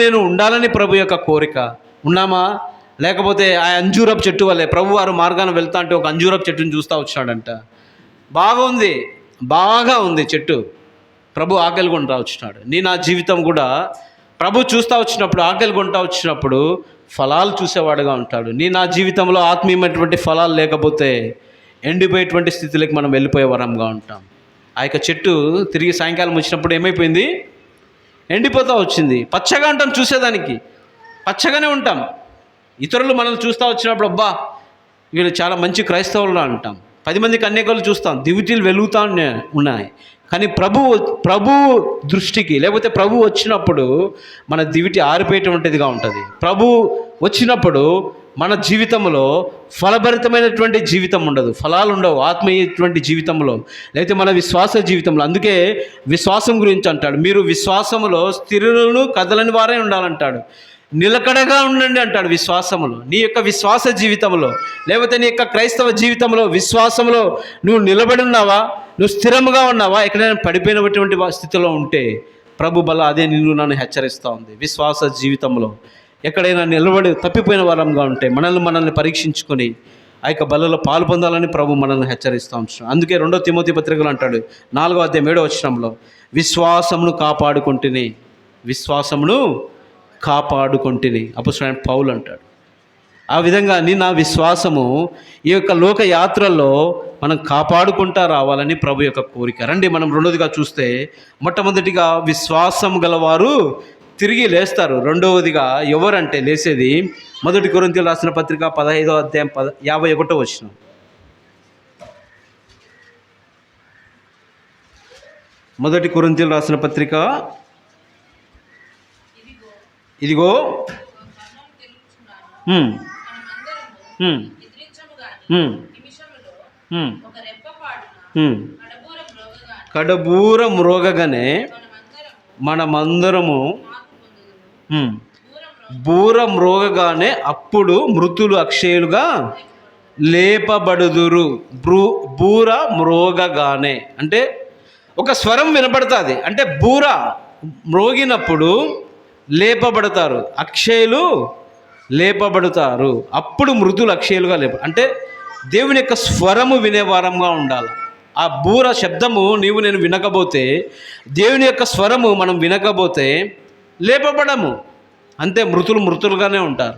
నేను ఉండాలని ప్రభు యొక్క కోరిక. ఉన్నామా? లేకపోతే ఆ అంజూరపు చెట్టు వల్లే ప్రభు వారు మార్గాన్ని వెళ్తా అంటే ఒక అంజూరపు చెట్టుని చూస్తూ వచ్చాడంట. బాగా ఉంది చెట్టు, ప్రభు ఆకలి కొంటా వచ్చినాడు. నా జీవితం కూడా ప్రభు చూస్తూ వచ్చినప్పుడు, ఆకలి కొంటా వచ్చినప్పుడు ఫలాలు చూసేవాడుగా ఉంటాడు. నా జీవితంలో ఆత్మీయమైనటువంటి ఫలాలు లేకపోతే ఎండిపోయేటువంటి స్థితిలోకి మనం వెళ్ళిపోయే వరంగా ఉంటాం. ఆ యొక్క చెట్టు తిరిగి సాయంకాలం వచ్చినప్పుడు ఏమైపోయింది? ఎండిపోతూ వచ్చింది. పచ్చగా ఉంటాం, చూసేదానికి పచ్చగానే ఉంటాం. ఇతరులు మనల్ని చూస్తూ వచ్చినప్పుడు అబ్బా వీళ్ళు చాలా మంచి క్రైస్తవులు అంటాం. 10 మంది కన్యకలు చూస్తాం, దివిటీలు వెలుగుతూ ఉన్నాయి. కానీ ప్రభు దృష్టికి, లేకపోతే ప్రభు వచ్చినప్పుడు మన దివిటి ఆరిపోయేటువంటిదిగా ఉంటుంది. ప్రభు వచ్చినప్పుడు మన జీవితంలో ఫలభరితమైనటువంటి జీవితం ఉండదు, ఫలాలు ఉండవు ఆత్మీయటువంటి జీవితంలో, లేకపోతే మన విశ్వాస జీవితంలో. అందుకే విశ్వాసం గురించి అంటాడు, మీరు విశ్వాసములో స్థిరులను కదలని వారే ఉండాలంటాడు. నిలకడగా ఉండండి అంటాడు విశ్వాసములో. నీ యొక్క విశ్వాస జీవితంలో, లేకపోతే నీ యొక్క క్రైస్తవ జీవితంలో, విశ్వాసంలో నువ్వు నిలబడి ఉన్నావా? నువ్వు స్థిరంగా ఉన్నావా? ఎక్కడైనా పడిపోయినటువంటి స్థితిలో ఉంటే ప్రభు బల అదే నన్ను హెచ్చరిస్తూ ఉంది. విశ్వాస జీవితంలో ఎక్కడైనా నిలబడి తప్పిపోయిన వారంగా ఉంటే మనల్ని పరీక్షించుకొని ఆ యొక్క బలలో పాలు పొందాలని ప్రభు మనల్ని హెచ్చరిస్తూ ఉంటున్నాం. అందుకే 2 తిమోతి పత్రికలు అంటాడు 4వ అధ్యాయం 7వ వచనంలో, విశ్వాసమును కాపాడుకొంటిని అపొస్తలుడైన పౌలు అంటాడు. ఆ విధంగా నా విశ్వాసము ఈ యొక్క లోక యాత్రల్లో మనం కాపాడుకుంటా రావాలని ప్రభు యొక్క కోరిక. రండి మనం రెండోదిగా చూస్తే, మొట్టమొదటిగా విశ్వాసం గలవారు తిరిగి లేస్తారు. రెండవదిగా ఎవరంటే లేసేది 1 కొరింథీయులకు రాసిన పత్రిక 15వ అధ్యాయం 51వ వచనం. 1 కొరింథీయులకు రాసిన పత్రిక, ఇదిగో కడబూర మ్రోగగానే మనమందరము బూర మ్రోగగానే అప్పుడు మృతులు అక్షయులుగా లేపబడుదురు. బూర మ్రోగగానే అంటే ఒక స్వరం వినపడుతుంది, అంటే బూర మ్రోగినప్పుడు లేపబడతారు, అక్షయులు లేపబడతారు. అప్పుడు మృతులు అక్షయులుగా అంటే దేవుని యొక్క స్వరము వినేవారంగా ఉండాలి. ఆ బూర శబ్దము నేను వినకపోతే, దేవుని యొక్క స్వరము మనం వినకపోతే లేపబడము, అంతే, మృతులుగానే ఉంటారు.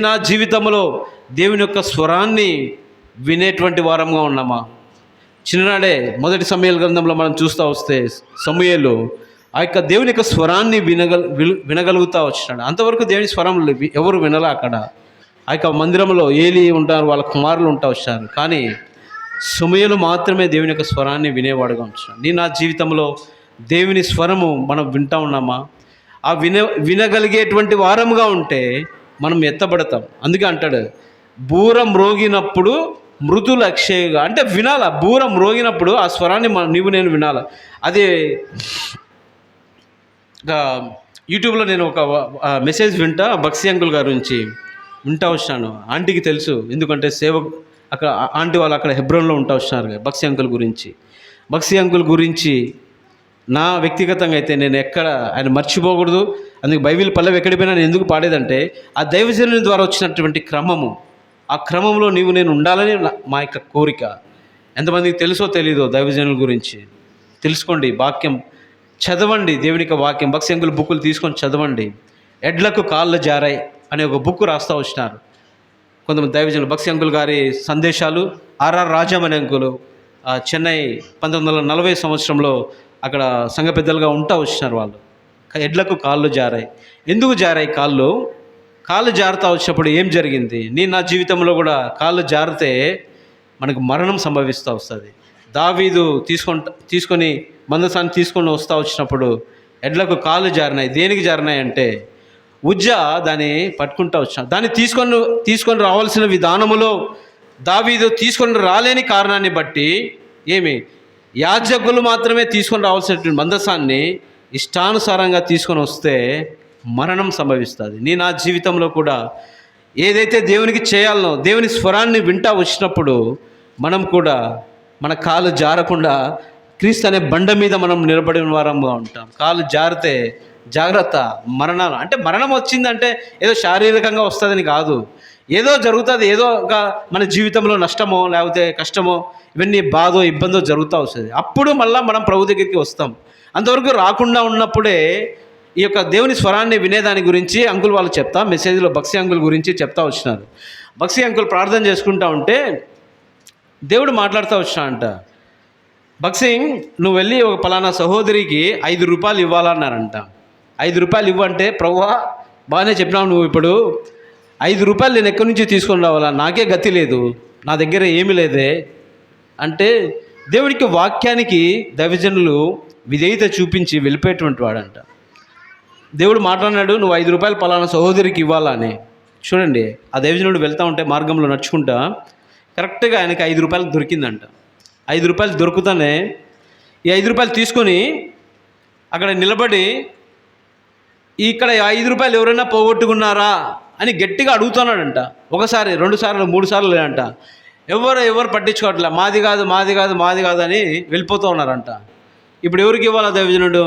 నా జీవితంలో దేవుని యొక్క స్వరాన్ని వినేటువంటి వారంగా ఉన్నామా? చిన్ననాడే 1 సమూయేలు గ్రంథంలో మనం చూస్తూ వస్తే సమూయేలు ఆ యొక్క దేవుని యొక్క స్వరాన్ని వినగలుగుతూ వచ్చినాడు. అంతవరకు దేవుని స్వరం ఎవరు వినలా. అక్కడ ఆ యొక్క మందిరంలో ఏలీ ఉంటారు, వాళ్ళ కుమారులు ఉంటా వచ్చారు, కానీ సమూయేలు మాత్రమే దేవుని యొక్క స్వరాన్ని వినేవాడుగా ఉంటున్నాడు. నా జీవితంలో దేవుని స్వరము మనం వింటా ఉన్నామా? ఆ వినగలిగేటువంటి వారముగా ఉంటే మనం ఎత్తబడతాం. అందుకే అంటాడు బూర మ్రోగినప్పుడు మృతులు అక్షయుగా, అంటే వినాల. బూర మ్రోగినప్పుడు ఆ స్వరాన్ని నేను వినాల. అది యూట్యూబ్లో నేను ఒక మెసేజ్ వింటా, బక్సీ అంకుల్ గారి గురించి వింటా వచ్చాను. ఆంటీకి తెలుసు, ఎందుకంటే అక్కడ ఆంటీ వాళ్ళు అక్కడ హెబ్రోన్లో ఉంటా వచ్చినారు. బక్సీ అంకుల్ గురించి నా వ్యక్తిగతంగా అయితే నేను ఎక్కడ ఆయన మర్చిపోకూడదు. అందుకు బైబిల్ పల్లవి ఎక్కడిపోయినా నేను ఎందుకు పాడేదంటే, ఆ దైవజనుల ద్వారా వచ్చినటువంటి క్రమము, ఆ క్రమంలో నేను ఉండాలని మా యొక్క కోరిక. ఎంతమందికి తెలుసో తెలీదో దైవజనుల గురించి తెలుసుకోండి, వాక్యం చదవండి, దేవుని యొక్క వాక్యం. బక్సీ అంకుల్ బుక్కులు తీసుకొని చదవండి. ఎడ్లకు కాళ్ళు జారాయి అనే ఒక బుక్ రాస్తూ వచ్చినారు కొంతమంది దైవజనులు. బక్సీ అంకుల్ గారి సందేశాలు, ఆర్ఆర్ రాజామణి అంకులు చెన్నై 1940 సంవత్సరంలో అక్కడ సంఘ పెద్దలుగా ఉంటా వచ్చినారు. వాళ్ళు ఎడ్లకు కాళ్ళు జారాయి. ఎందుకు జారాయి కాళ్ళు జారుతూ వచ్చినప్పుడు ఏం జరిగింది? నా జీవితంలో కూడా కాళ్ళు జారితే మనకు మరణం సంభవిస్తూ వస్తుంది. దావీదు తీసుకొని మందసాన్ని తీసుకొని వస్తూ వచ్చినప్పుడు ఎడ్లకు కాళ్ళు జారినాయి. దేనికి జారినాయి అంటే, ఉజ్జా దాన్ని పట్టుకుంటూ వచ్చాను. దాన్ని తీసుకొని రావాల్సిన విధానములో దావీదు తీసుకొని రాలేని కారణాన్ని బట్టి యాజకులు మాత్రమే తీసుకొని రావాల్సినటువంటి మందసాన్ని ఇష్టానుసారంగా తీసుకొని వస్తే మరణం సంభవిస్తుంది. నా జీవితంలో కూడా ఏదైతే దేవునికి చేయాలనో, దేవుని స్వరాన్ని వింటా వచ్చినప్పుడు మనం కూడా మన కాలు జారకుండా క్రీస్తు అనే బండ మీద మనం నిలబడిన వారంగా ఉంటాం. కాలు జారితే జాగ్రత్త, మరణం అంటే మరణం వచ్చిందంటే ఏదో శారీరకంగా వస్తుందని కాదు, ఏదో జరుగుతుంది, ఏదో మన జీవితంలో నష్టమో లేకపోతే కష్టమో, ఇవన్నీ బాధో ఇబ్బందో జరుగుతూ వస్తుంది. అప్పుడు మళ్ళీ మనం ప్రభు దగ్గరికి వస్తాం. అంతవరకు రాకుండా ఉన్నప్పుడే ఈ యొక్క దేవుని స్వరాన్ని వినేదాని గురించి అంకుల్ వాళ్ళు మెసేజ్లో బక్సీ అంకుల్ గురించి చెప్తా వచ్చినారు. బక్సీ అంకుల్ ప్రార్థన చేసుకుంటా ఉంటే దేవుడు మాట్లాడుతూ వచ్చినాడంట, బక్సీ నువ్వు వెళ్ళి ఒక పలానా సహోదరికి 5 రూపాయలు ఇవ్వాలన్నారంట. 5 రూపాయలు ఇవ్వంటే, ప్రభువా బాగానే చెప్పినావు, నువ్వు ఇప్పుడు 5 రూపాయలు నేను ఎక్కడి నుంచి తీసుకొని రావాలా? నాకే గతి లేదు, నా దగ్గర ఏమీ లేదే అంటే, దేవునికి వాక్యానికి దైవజనులు విధేయత చూపించి వెళ్ళిపోయేటువంటి వాడంట. దేవుడు మాట్లాడినాడు, నువ్వు 5 రూపాయలు పలానా సహోదరికి ఇవ్వాలని. చూడండి, ఆ దైవజనుడు వెళ్తూ ఉంటే మార్గంలో నడుచుకుంటా కరెక్ట్గా ఆయనకి 5 రూపాయలు దొరికిందంట. 5 రూపాయలు దొరుకుతానే ఈ 5 రూపాయలు తీసుకొని అక్కడ నిలబడి, ఇక్కడ 5 రూపాయలు ఎవరైనా పోగొట్టుకున్నారా అని గట్టిగా అడుగుతున్నాడంట. 1 సారి 2 సార్లు 3 సార్లు లేదంట. ఎవరు పట్టించుకోవట్లే, మాది కాదు అని వెళ్ళిపోతూ ఉన్నారంట. ఇప్పుడు ఎవరికి ఇవ్వాలా దైవజనుడు?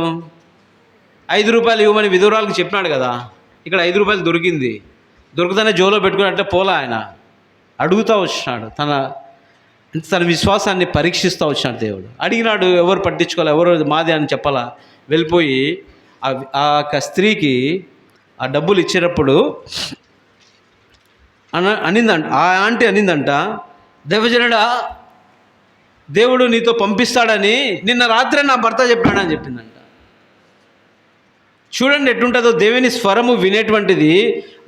5 రూపాయలు ఇవ్వమని విధురాలకు చెప్పినాడు కదా, ఇక్కడ 5 రూపాయలు దొరికింది, దొరుకుతానే జోలో పెట్టుకుని అట్లా పోలా ఆయన అడుగుతూ వచ్చినాడు. తన విశ్వాసాన్ని పరీక్షిస్తూ వచ్చినాడు. దేవుడు అడిగినాడు, ఎవరు పట్టించుకోవాలి, ఎవరు మాది అని చెప్పాలా. వెళ్ళిపోయి ఆ యొక్క స్త్రీకి ఆ డబ్బులు ఇచ్చేటప్పుడు అనిందంట, ఆ ఆంటీ అనిందంట, దైవజనుడా దేవుడు నీతో పంపిస్తాడని నిన్న రాత్రే నా భర్త చెప్పాడని చెప్పిందంట. చూడండి ఎట్లుంటుందో. దేవుని స్వరము వినేటువంటిది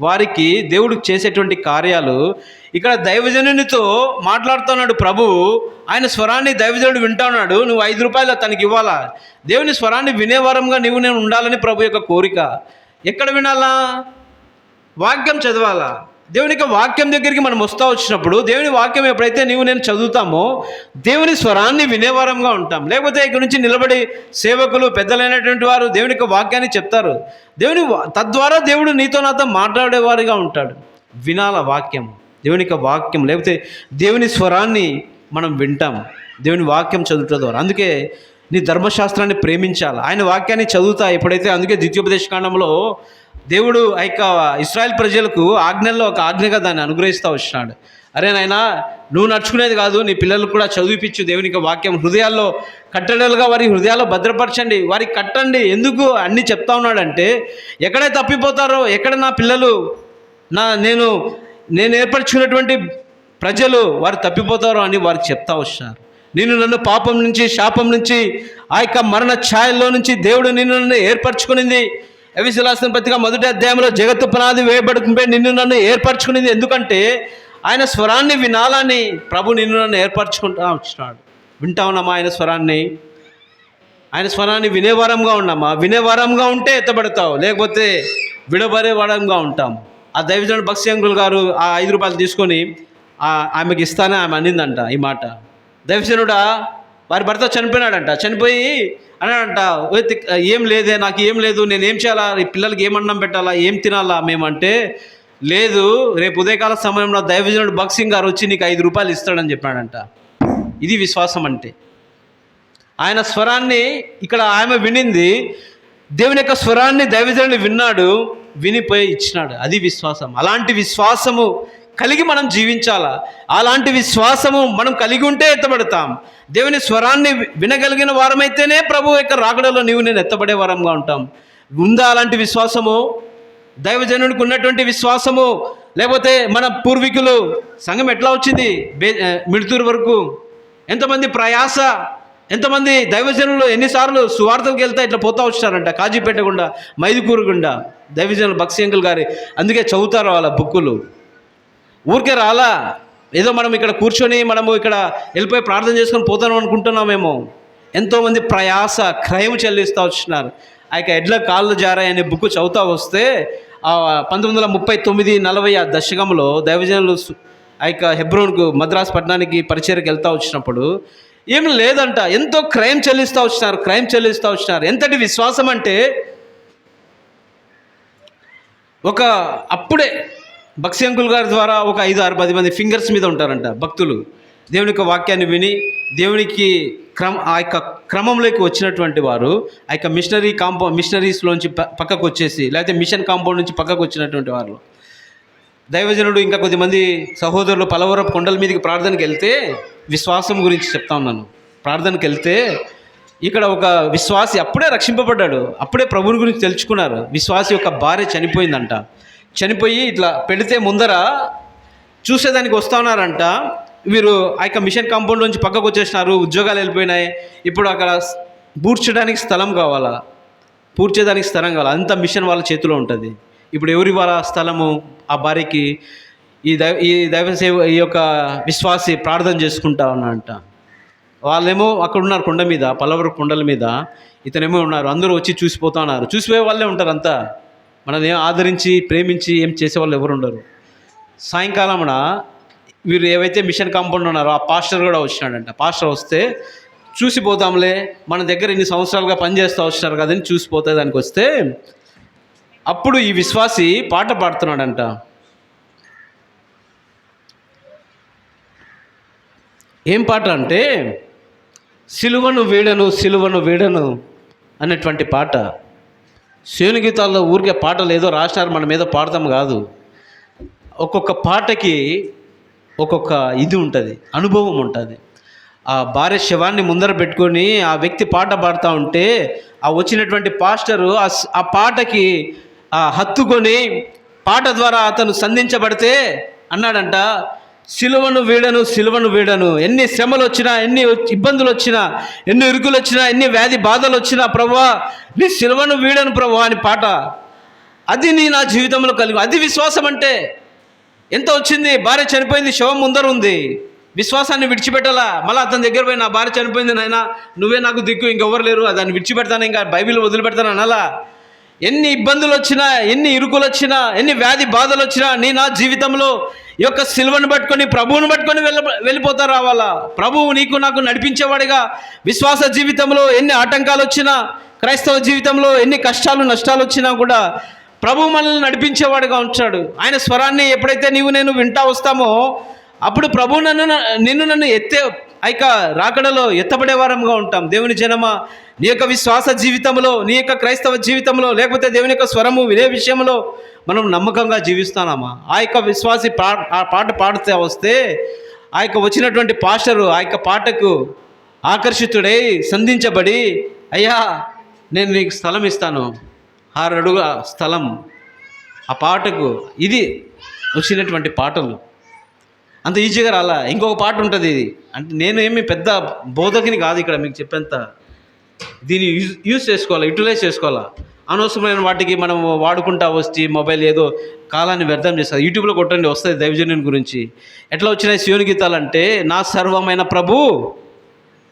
వారికి దేవుడికి చేసేటువంటి కార్యాలు. ఇక్కడ దైవజనునితో మాట్లాడుతున్నాడు ప్రభువు, ఆయన స్వరాన్ని దైవజనుడు వింటా ఉన్నాడు. నువ్వు 5 రూపాయలు తనకి ఇవ్వాలా. దేవుని స్వరాన్ని వినేవారంగా నేను ఉండాలని ప్రభు యొక్క కోరిక. ఎక్కడ వినాలా? వాక్యం చదవాలా. దేవుని యొక్క వాక్యం దగ్గరికి మనం వచ్చినప్పుడు దేవుని వాక్యం ఎప్పుడైతే నేను చదువుతామో దేవుని స్వరాన్ని వినేవారంగా ఉంటాం. లేకపోతే ఇక్కడ నుంచి నిలబడి సేవకులు పెద్దలైనటువంటి వారు దేవుని యొక్క వాక్యాన్ని చెప్తారు. తద్వారా దేవుడు నీతో నాతో మాట్లాడేవారిగా ఉంటాడు. వినాల వాక్యం, దేవుని యొక్క వాక్యం, లేకపోతే దేవుని స్వరాన్ని మనం వింటాం దేవుని వాక్యం చదువుట ద్వారా. అందుకే నీ ధర్మశాస్త్రాన్ని ప్రేమించాలి, ఆయన వాక్యాన్ని చదువుతా ఎప్పుడైతే. అందుకే ద్వితీయోపదేశ కాండంలో దేవుడు ఆ యొక్క ఇశ్రాయేల్ ప్రజలకు ఆజ్ఞల్లో ఒక ఆజ్ఞగా దాన్ని అనుగ్రహిస్తూ వచ్చినాడు. అరే నాయనా, నువ్వు నడుచుకునేది కాదు, నీ పిల్లలకు కూడా చదివిపించు దేవుని యొక్క వాక్యం. హృదయాల్లో కట్టడలుగా వారి హృదయాల్లో భద్రపరచండి, వారికి కట్టండి. ఎందుకు అన్నీ చెప్తా ఉన్నాడంటే, ఎక్కడే తప్పిపోతారో, ఎక్కడ నా పిల్లలు నేను ఏర్పరచుకున్నటువంటి ప్రజలు వారు తప్పిపోతారో అని వారికి చెప్తా వచ్చినారు. నన్ను పాపం నుంచి, శాపం నుంచి, ఆ యొక్క మరణ ఛాయల్లో నుంచి దేవుడు నన్ను ఏర్పరచుకునింది. ఎఫెసీయులకు రాసిన పత్రిక 1వ అధ్యాయంలో జగత్తు పునాది వేయబడుకుంటే నన్ను ఏర్పరచుకునింది. ఎందుకంటే ఆయన స్వరాన్ని వినాలని ప్రభు నన్ను ఏర్పరచుకుంటా వచ్చినాడు. వింటా ఉన్నామా ఆయన స్వరాన్ని? ఆయన స్వరాన్ని వినేవారంగా ఉన్నామా? వినేవారంగా ఉంటే ఎత్తబడతావు, లేకపోతే విడబడేవారంగా ఉంటాం. ఆ దైవజనుడు బక్సి అంకుల్ గారు ఆ 5 రూపాయలు తీసుకొని ఆమెకి ఇస్తానే ఆమె అనిందంట ఈ మాట. దైవజనుడా, వారి భర్త చనిపోయినాడంట. చనిపోయి అన్నాడంట, ఏం లేదే, నాకు ఏం లేదు, నేనేం చేయాలా, ఈ పిల్లలకి ఏం అన్నం పెట్టాలా, ఏం తినాలా మేమంటే, లేదు రేపు ఉదయకాల సమయంలో దైవజనుడు బక్సింగ్ గారు వచ్చి నీకు 5 రూపాయలు ఇస్తాడని చెప్పాడంట. ఇది విశ్వాసం అంటే. ఆయన స్వరాన్ని ఇక్కడ ఆమె వినింది, దేవుని యొక్క స్వరాన్ని దైవజనుడు విన్నాడు, వినిపోయి ఇచ్చినాడు. అది విశ్వాసం. అలాంటి విశ్వాసము కలిగి మనం జీవించాలా. అలాంటి విశ్వాసము మనం కలిగి ఉంటే ఎత్తబడతాం. దేవుని స్వరాన్ని వినగలిగిన వారమైతేనే ప్రభు యొక్క రాకడలో నేను ఎత్తబడే వారంగా ఉంటాం. ఉందా అలాంటి విశ్వాసము? దైవజనుడికి ఉన్నటువంటి విశ్వాసము. లేకపోతే మన పూర్వీకులు సంఘం ఎట్లా వచ్చింది మిడుతూరు వరకు, ఎంతమంది ప్రయాస, ఎంతమంది దైవజనులు ఎన్నిసార్లు సువార్తలకు వెళ్తే ఇట్లా పోతా వచ్చారంట. కాజీపేట గుండా, మైదుకూరు గుండా దైవజనులు బక్సి అంకుల్ గారి. అందుకే చదువుతారు వాళ్ళ బుక్కులు. ఊరికే రాలా, ఏదో మనం ఇక్కడ కూర్చొని మనము ఇక్కడ వెళ్ళిపోయి ప్రార్థన చేసుకొని పోతాం అనుకుంటున్నామేమో. ఎంతోమంది ప్రయాస క్రయం చెల్లిస్తూ వచ్చినారు. ఆ యొక్క ఎడ్ల కాళ్ళు జారాయి అనే బుక్ చదువుతూ వస్తే 1939-40 ఆ దశకంలో దైవజనులు ఆ యొక్క హెబ్రోన్కు మద్రాసు పట్టణానికి పరిచర్యకు వెళ్తూ వచ్చినప్పుడు ఏం లేదంట, ఎంతో క్రయం చెల్లిస్తూ వచ్చినారు. ఎంతటి విశ్వాసం అంటే, అప్పుడే బక్సి అంకుల్ గారి ద్వారా ఒక 5-10 మంది ఫింగర్స్ మీద ఉంటారంట భక్తులు. దేవుని యొక్క వాక్యాన్ని విని దేవునికి ఆ యొక్క క్రమంలోకి వచ్చినటువంటి వారు ఆ యొక్క మిషనరీస్లోంచి పక్కకు వచ్చేసి, లేకపోతే మిషన్ కాంపౌండ్ నుంచి పక్కకు వచ్చినటువంటి వారు. దైవజనుడు ఇంకా కొద్దిమంది సహోదరులు పలవరపు కొండల మీదకి ప్రార్థనకి వెళ్తే, విశ్వాసం గురించి చెప్తా ఉన్నాను, ప్రార్థనకి వెళ్తే ఇక్కడ ఒక విశ్వాసి అప్పుడే రక్షింపబడ్డాడు, అప్పుడే ప్రభుని గురించి తెలుసుకున్నారు. విశ్వాసి యొక్క భార్య చనిపోయిందంట. చనిపోయి ఇట్లా పెడితే ముందర చూసేదానికి వస్తూ ఉన్నారంట. వీరు ఆ యొక్క మిషన్ కాంపౌండ్ నుంచి పక్కకు వచ్చేసినారు, ఉద్యోగాలు వెళ్ళిపోయినాయి. ఇప్పుడు అక్కడ పూడ్చడానికి స్థలం కావాలా, అంత మిషన్ వాళ్ళ చేతిలో ఉంటుంది. ఇప్పుడు ఎవరి వాళ్ళ స్థలము? ఆ భార్యకి ఈ దైవ సేవ ఈ యొక్క విశ్వాసి ప్రార్థన చేసుకుంటా ఉన్నారంట. వాళ్ళేమో అక్కడ ఉన్నారు కొండ మీద, పలవరు కొండల మీద, ఇతనేమో ఉన్నారు. అందరూ వచ్చి చూసిపోతా ఉన్నారు. చూసిపోయే వాళ్ళే ఉంటారు అంతా. మనల్ని ఆదరించి ప్రేమించి ఏం చేసేవాళ్ళు ఎవరు ఉండరు. సాయంకాలమున వీరు ఏవైతే మిషన్ కాంపౌండ్ ఉన్నారో ఆ పాస్టర్ కూడా వచ్చినాడంట. పాస్టర్ వస్తే చూసిపోతాంలే, మన దగ్గర ఇన్ని సంవత్సరాలుగా పనిచేస్తూ వచ్చినారు కదని చూసిపోతే దానికి వస్తే, అప్పుడు ఈ విశ్వాసి పాట పాడుతున్నాడంట. ఏం పాట అంటే, సిలువను వీడను అన్నటువంటి పాట. శివుని గీతాల్లో ఊరికే పాటలు ఏదో రాసినారు మన మీద పాడతాం కాదు. ఒక్కొక్క పాటకి ఒక్కొక్క ఇది ఉంటుంది, అనుభవం ఉంటుంది. ఆ భార్య శవాన్ని ముందర పెట్టుకొని ఆ వ్యక్తి పాట పాడుతూ ఉంటే ఆ వచ్చినటువంటి పాస్టరు ఆ పాటకి హత్తుకొని పాట ద్వారా అతను సంధించబడితే అన్నాడంట, సిలువను వీడను, ఎన్ని శ్రమలు వచ్చినా, ఎన్ని ఇబ్బందులు వచ్చినా, ఎన్ని ఇరుకులు వచ్చినా, ఎన్ని వ్యాధి బాధలు వచ్చినా, ప్రభువా నీ సిలువను వీడను ప్రభువా అని పాట. అది నా జీవితంలో కలిగి, అది విశ్వాసం అంటే. ఎంత వచ్చింది, భార్య చనిపోయింది, శవం ముందర ఉంది, విశ్వాసాన్ని విడిచిపెట్టాలా. మళ్ళీ అతని దగ్గర పోయి నా భార్య చనిపోయింది నాయనా, నువ్వే నాకు దిక్కు, ఇంకెవరు లేరు, దాన్ని విడిచిపెడతాను, ఇంకా బైబిల్ వదిలిపెడతాను అనాలా. ఎన్ని ఇబ్బందులు వచ్చినా, ఎన్ని ఇరుకులు వచ్చినా, ఎన్ని వ్యాధి బాధలు వచ్చినా, నా జీవితంలో ఈ యొక్క సిలువను పట్టుకొని ప్రభువును పట్టుకొని వెళ్ళిపోతా రావాలా. ప్రభువు నీకు నాకు నడిపించేవాడిగా, విశ్వాస జీవితంలో ఎన్ని ఆటంకాలు వచ్చినా, క్రైస్తవ జీవితంలో ఎన్ని కష్టాలు నష్టాలు వచ్చినా కూడా ప్రభువు మనల్ని నడిపించేవాడిగా ఉంచాడు. ఆయన స్వరాన్ని ఎప్పుడైతే నేను వింటా వస్తామో అప్పుడు ప్రభువు నన్ను ఎత్తే రాకడలో ఎత్తబడే వారంగా ఉంటాం. దేవుని జనమ, నీ యొక్క విశ్వాస జీవితంలో, నీ యొక్క క్రైస్తవ జీవితంలో, లేకపోతే దేవుని యొక్క స్వరము వినే విషయంలో మనం నమ్మకంగా జీవిస్తామా? ఆ యొక్క విశ్వాసి ఆ పాట పాడుతూ వస్తే ఆ యొక్క వచ్చినటువంటి పాస్టరు ఆ యొక్క పాటకు ఆకర్షితుడై సంధించబడి, అయ్యా నేను నీకు స్థలం ఇస్తాను, 6 అడుగుల స్థలం. ఆ పాటకు ఇది వచ్చినటువంటి పాటలు అంత ఈజీగా రాలా. ఇంకొక పాట ఉంటుంది, ఇది అంటే నేను ఏమి పెద్ద బోధకుని కాదు ఇక్కడ మీకు చెప్పేంత. దీన్ని యూజ్ చేసుకోవాలా, యూటిలైజ్ చేసుకోవాలా. అనవసరమైన వాటికి మనం వాడుకుంటా వస్తే మొబైల్ ఏదో కాలాన్ని వ్యర్థం చేస్తారు. యూట్యూబ్లో కొట్టండి, వస్తుంది దైవజనుని గురించి. ఎట్లా వచ్చినాయి శివుని గీతాలు అంటే, నా సర్వమైన ప్రభు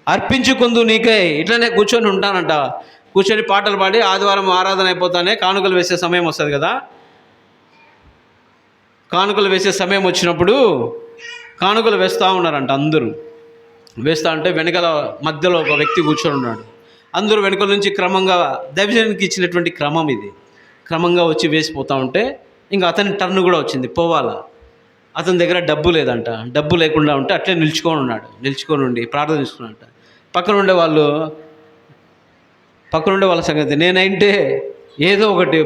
అర్పించుకుందు నీకై, ఇట్లనే కూర్చొని ఉంటానంట. కూర్చొని పాటలు పాడి ఆదివారం ఆరాధన అయిపోతానే కానుకలు వేసే సమయం వస్తుంది కదా. కానుకలు వేసే సమయం వచ్చినప్పుడు కానుకలు వేస్తూ ఉన్నారంట. అందరూ వేస్తూ ఉంటే వెనకాల మధ్యలో ఒక వ్యక్తి కూర్చొని ఉన్నాడు. అందరూ వెనుకల నుంచి క్రమంగా దైవజనునికి ఇచ్చినటువంటి క్రమం ఇది, క్రమంగా వచ్చి వేసిపోతూ ఉంటే ఇంకా అతని టర్న్ కూడా వచ్చింది, పోవాలా. అతని దగ్గర డబ్బు లేదంట. డబ్బు లేకుండా ఉంటే అట్లే నిల్చుకొని ఉండి ప్రార్థన చేసుకున్నట్ట. పక్కన ఉండే వాళ్ళ సంగతి నేనంటే ఏదో ఒకటి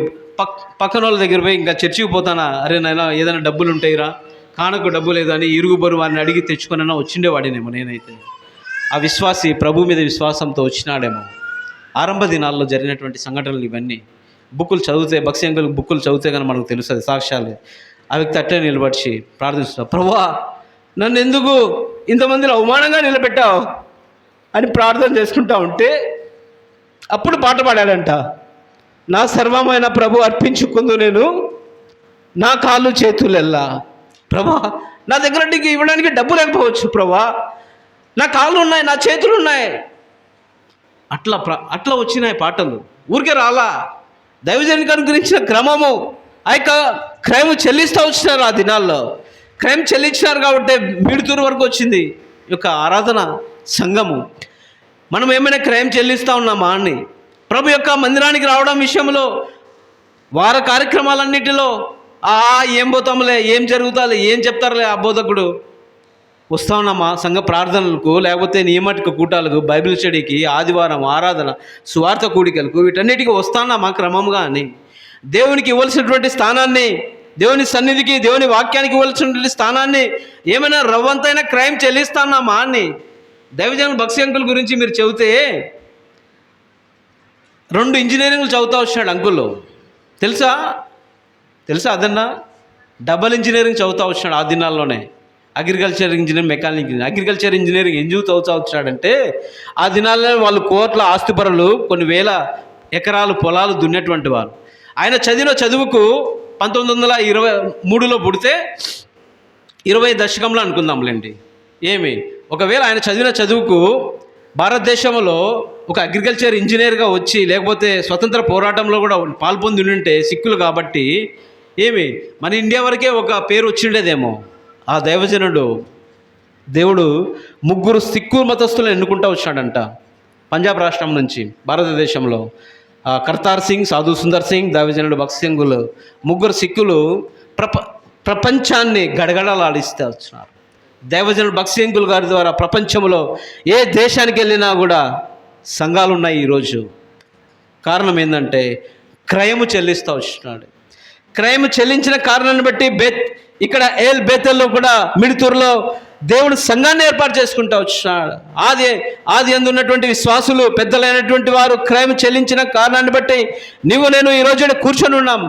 పక్కన వాళ్ళ దగ్గర పోయి ఇంకా చర్చికి పోతానా, అరే నాయనా ఏదైనా డబ్బులు ఉంటాయిరా, కానుక డబ్బు లేదని ఇరుగు బరువు వారిని అడిగి తెచ్చుకొనైనా వచ్చిండేవాడినేమో నేనైతే. ఆ విశ్వాసి ప్రభు మీద విశ్వాసంతో వచ్చినాడేమో. ఆరంభ దినాల్లో జరిగినటువంటి సంఘటనలు ఇవన్నీ బుక్కులు చదివితే, భక్తి అంకుల్ బుక్కులు చదివితే కానీ మనకు తెలుస్తుంది సాక్ష్యాలు. ఆ వ్యక్తి అట్టే నిలబడి ప్రార్థిస్తున్నాడు, ప్రభువా నన్ను ఎందుకు ఇంతమందిలో అవమానంగా నిలబెట్టావు అని ప్రార్థన చేసుకుంటా ఉంటే అప్పుడు పాట పాడాడంట, నా సర్వమైన ప్రభు అర్పించుకుందు నేను, నా కాళ్ళు చేతులెల్లా. ప్రభా నా దగ్గర నీకు ఇవ్వడానికి డబ్బు లేకపోవచ్చు ప్రభా, నా కాళ్ళు ఉన్నాయి, నా చేతులు ఉన్నాయి. అట్లా వచ్చినాయి పాటలు, ఊరికే రాలా. దైవజనునికి అనుగ్రహించిన క్రమము, ఆ యొక్క క్రైమ్ చెల్లిస్తూ వచ్చినారు. ఆ దినాల్లో క్రైమ్ చెల్లించినారు కాబట్టి మిడుతూరు వరకు వచ్చింది ఈ యొక్క ఆరాధన సంఘము. మనం ఏమైనా క్రైమ్ చెల్లిస్తూ ఉన్నామా అని ప్రభు యొక్క మందిరానికి రావడం విషయంలో, వార కార్యక్రమాలన్నిటిలో ఏం పోతాంలే, ఏం జరుగుతాలే, ఏం చెప్తారులే ఆ బోధకుడు, వస్తూ ఉన్నామా సంఘ ప్రార్థనలకు, లేకపోతే నియమటిక కూటాలకు, బైబిల్ స్టడీకి, ఆదివారం ఆరాధన, సువార్త కూడికలకు, వీటన్నిటికీ వస్తున్నామా క్రమంగా అని దేవునికి ఇవ్వాల్సినటువంటి స్థానాన్ని, దేవుని సన్నిధికి, దేవుని వాక్యానికి ఇవ్వాల్సినటువంటి స్థానాన్ని ఏమైనా రవ్వంతైనా క్రైమ్ చెల్లిస్తున్నామా అని. దైవజన భక్తి అంకుల్ గురించి మీరు చెబితే 2 ఇంజనీరింగ్లు చదువుతూ వచ్చాడు అంకుల్. తెలుసా అదన్నా డబల్ ఇంజనీరింగ్ చదువుతూ వచ్చాడు ఆ దినాల్లోనే. Agriculture engineering, mechanical engineering, agriculture engineering ఎందుకు చదువుతూ వచ్చాడంటే ఆ దినాల్లో వాళ్ళు కోట్ల ఆస్తిపరులు, కొన్ని వేల ఎకరాలు పొలాలు దున్నేటువంటి వారు. ఆయన చదివిన చదువుకు 1923లో పుడితే 20 దశకంలో అనుకుందాంలేండి. ఒకవేళ ఆయన చదివిన చదువుకు భారతదేశంలో ఒక అగ్రికల్చర్ ఇంజనీర్గా వచ్చి, లేకపోతే స్వతంత్ర పోరాటంలో కూడా పాల్పొంది ఉంటే సిక్కులు కాబట్టి మన ఇండియా వరకే ఒక పేరు వచ్చిండేదేమో. ఆ దైవజనుడు దేవుడు 3 సిక్కు మతస్థులను ఎన్నుకుంటూ వచ్చాడంట పంజాబ్ రాష్ట్రం నుంచి భారతదేశంలో. కర్తార్ సింగ్, సాధు సుందర్ సింగ్, దైవజనుడు భక్త్ సింగులు, 3 సిక్కులు ప్రపంచాన్ని గడగడలాడిస్తూ వచ్చినారు. దైవజనుడు భక్త్ సింగుల్ గారి ద్వారా ప్రపంచంలో ఏ దేశానికి వెళ్ళినా కూడా సంఘాలు ఉన్నాయి ఈరోజు. కారణం ఏంటంటే క్రయము చెల్లిస్తూ వచ్చినాడు. క్రయము చెల్లించిన కారణాన్ని బట్టి ఇక్కడ ఏల్ బేతల్లో కూడా మిడుతూరులో దేవుడు సంఘాన్ని ఏర్పాటు చేసుకుంటూ వచ్చినాడు. ఆది యందు ఉన్నటువంటి విశ్వాసులు పెద్దలైనటువంటి వారు క్రయం చెల్లించిన కారణాన్ని బట్టి నేను ఈరోజు కూర్చొని ఉన్నాం.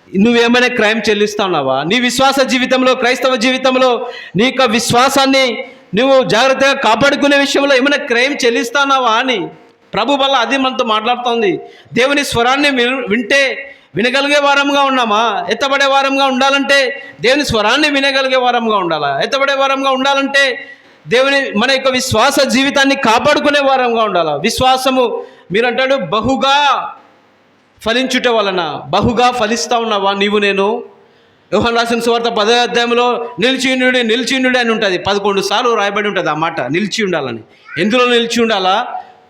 నువ్వేమైనా క్రయం చెల్లిస్తున్నావా? నీ విశ్వాస జీవితంలో, క్రైస్తవ జీవితంలో నీ యొక్క విశ్వాసాన్ని నువ్వు జాగ్రత్తగా కాపాడుకునే విషయంలో ఏమైనా క్రయం చెల్లిస్తున్నావా అని ప్రభు వల్ల అది మనతో మాట్లాడుతోంది. దేవుని స్వరాన్ని వింటే వినగలిగే వారంగా ఉన్నామా? ఎత్తబడే వారంగా ఉండాలంటే దేవుని స్వరాన్ని వినగలిగే వారంగా ఉండాలా? ఎత్తబడే వారంగా ఉండాలంటే మన యొక్క విశ్వాస జీవితాన్ని కాపాడుకునే వారంగా ఉండాలా? విశ్వాసము మీరంటాడు బహుగా ఫలించుట వలన. బహుగా ఫలిస్తూ ఉన్నావా నీవు నేను? యోహాను రాసిన సువార్త 10వ అధ్యాయంలో నిలిచిండు అని ఉంటుంది. 11 సార్లు రాయబడి ఉంటుంది ఆ మాట, నిలిచి ఉండాలని. ఎందులో నిలిచి ఉండాలా?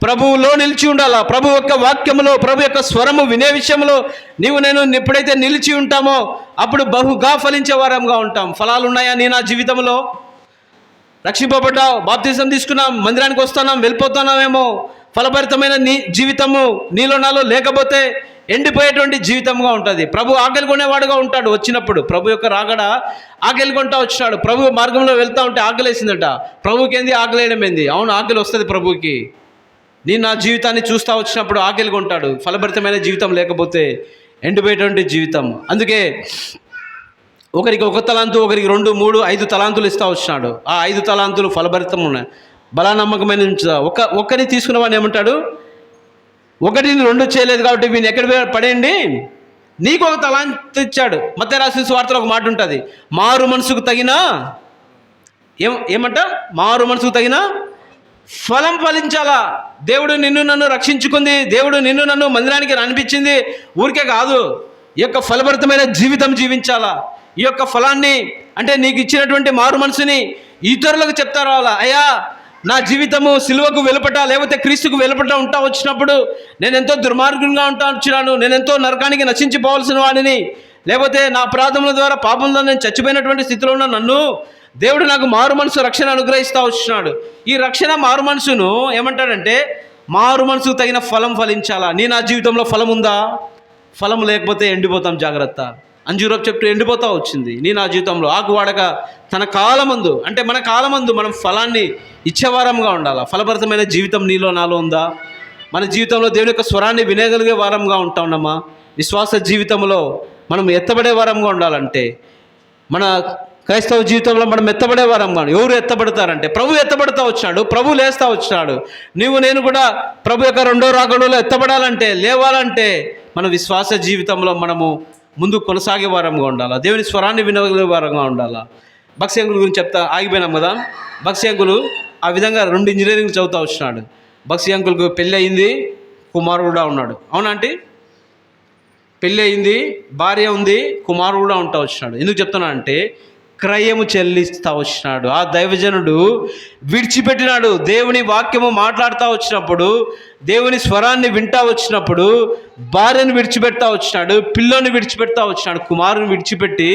ప్రభువులో నిలిచి ఉండాలా. ప్రభు యొక్క వాక్యములో, ప్రభు యొక్క స్వరము వినే విషయంలో నేను ఎప్పుడైతే నిలిచి ఉంటామో అప్పుడు బహుగా ఫలించే వారంగా ఉంటాం. ఫలాలు ఉన్నాయా నా జీవితంలో? రక్షింపబడ్డావు, బాప్తిజం తీసుకున్నాం, మందిరానికి వస్తున్నాం, వెళ్ళిపోతున్నామేమో. ఫలభరితమైన జీవితము నీలో నాలో లేకపోతే ఎండిపోయేటువంటి జీవితంగా ఉంటుంది. ప్రభు ఆకలి కొనేవాడుగా ఉంటాడు. వచ్చినప్పుడు ప్రభు యొక్క రాగడ ఆకలి కొంటా వచ్చినాడు. ప్రభు మార్గంలో వెళ్తూ ఉంటే ఆకలేసిందట. ప్రభుకి ఏంది ఆకలి వేయడం ఏంది? అవును, ఆకలి వస్తుంది ప్రభుకి. నా జీవితాన్ని చూస్తూ వచ్చినప్పుడు ఆకలి కొంటాడు. ఫలభరితమైన జీవితం లేకపోతే ఎండిపోయేటువంటి జీవితం. అందుకే ఒకరికి 1 తలాంతు, ఒకరికి 2, 3, 5 తలాంతులు ఇస్తూ వచ్చినాడు. ఆ 5 తలాంతులు ఫలభరితం ఉన్నాయి, బలానమ్మకమైన ఒక్కరిని తీసుకున్న వాడిని ఏమంటాడు? 1ని 2 చేయలేదు కాబట్టి వీని ఎక్కడ పడేయండి, నీకు 1 తలాంతు ఇచ్చాడు. మత్తయి రాసిన సువార్తలో ఒక మాట ఉంటుంది, మారు మనసుకు తగిన ఏమంట మారు మనసుకు తగిన ఫలం ఫలించాలా. దేవుడు నిన్ను నన్ను రక్షించుకుంది, దేవుడు నిన్ను నన్ను మందిరానికి అనిపించింది ఊరికే కాదు. ఈ యొక్క ఫలభరితమైన జీవితం జీవించాలా. ఈ యొక్క ఫలాన్ని అంటే నీకు ఇచ్చినటువంటి మారు మనసుని ఇతరులకు చెప్తారు. అలా అయ్యా నా జీవితము సిలువకు వెలుపట లేకపోతే క్రీస్తుకు వెలుపట ఉంటా వచ్చినప్పుడు నేను ఎంతో దుర్మార్గంగా ఉంటా వచ్చినాను, నేను ఎంతో నరకానికి నశించిపోవాల్సిన వాడిని, లేకపోతే నా అపరాధముల ద్వారా పాపంలో నేను చచ్చిపోయినటువంటి స్థితిలో ఉన్న నన్ను దేవుడు నాకు మారు మనసు రక్షణ అనుగ్రహిస్తూ వచ్చినాడు. ఈ రక్షణ మారు మనసును ఏమంటాడంటే మారు మనసుకు తగిన ఫలం ఫలించాలా. నా జీవితంలో ఫలం ఉందా? ఫలం లేకపోతే ఎండిపోతాం, జాగ్రత్త. అంజూరపు చెట్టు ఎండిపోతా వచ్చింది. నా జీవితంలో ఆకు వాడక తన కాలమందు అంటే మన కాలమందు మనం ఫలాన్ని ఇచ్చేవారంగా ఉండాలా. ఫలభరితమైన జీవితం నీలో నాలో ఉందా? మన జీవితంలో దేవుని యొక్క స్వరాన్ని వినగలిగే వారంగా ఉంటా ఉన్నామా? విశ్వాస జీవితంలో మనం ఎత్తబడే వారంగా ఉండాలంటే మన క్రైస్తవ జీవితంలో మనం ఎత్తబడే వారంగా. ఎవరు ఎత్తబడతారంటే ప్రభు ఎత్తబడతా వచ్చాడు, ప్రభు లేస్తా వచ్చాడు. నేను కూడా ప్రభు యొక్క 2వ రాకడలో ఎత్తబడాలంటే, లేవాలంటే మన విశ్వాస జీవితంలో మనము ముందు కొనసాగే వారంగా ఉండాలా. దేవుని స్వరాన్ని వినగలిగే వారంగా ఉండాలా. బక్సీ అంకుల్ గురించి ఆగిపోయినాం కదా. బక్సీ అంకుల్ ఆ విధంగా 2 ఇంజనీరింగ్ చదువుతూ వచ్చినాడు. బక్సీ అంకుల్కు పెళ్ళి అయింది, కుమారుడు కూడా ఉన్నాడు. అవునా ఆంటీ? పెళ్ళి అయింది, భార్య ఉంది, కుమారుడు కూడా ఉంటా వచ్చినాడు. ఎందుకు చెప్తున్నా అంటే క్రయము చెల్లిస్తూ వచ్చినాడు. ఆ దైవజనుడు విడిచిపెట్టినాడు. దేవుని వాక్యము మాట్లాడుతూ వచ్చినప్పుడు, దేవుని స్వరాన్ని వింటా వచ్చినప్పుడు భార్యను విడిచిపెడతా వచ్చినాడు, పిల్లని విడిచిపెడతా వచ్చినాడు, కుమారుని విడిచిపెట్టి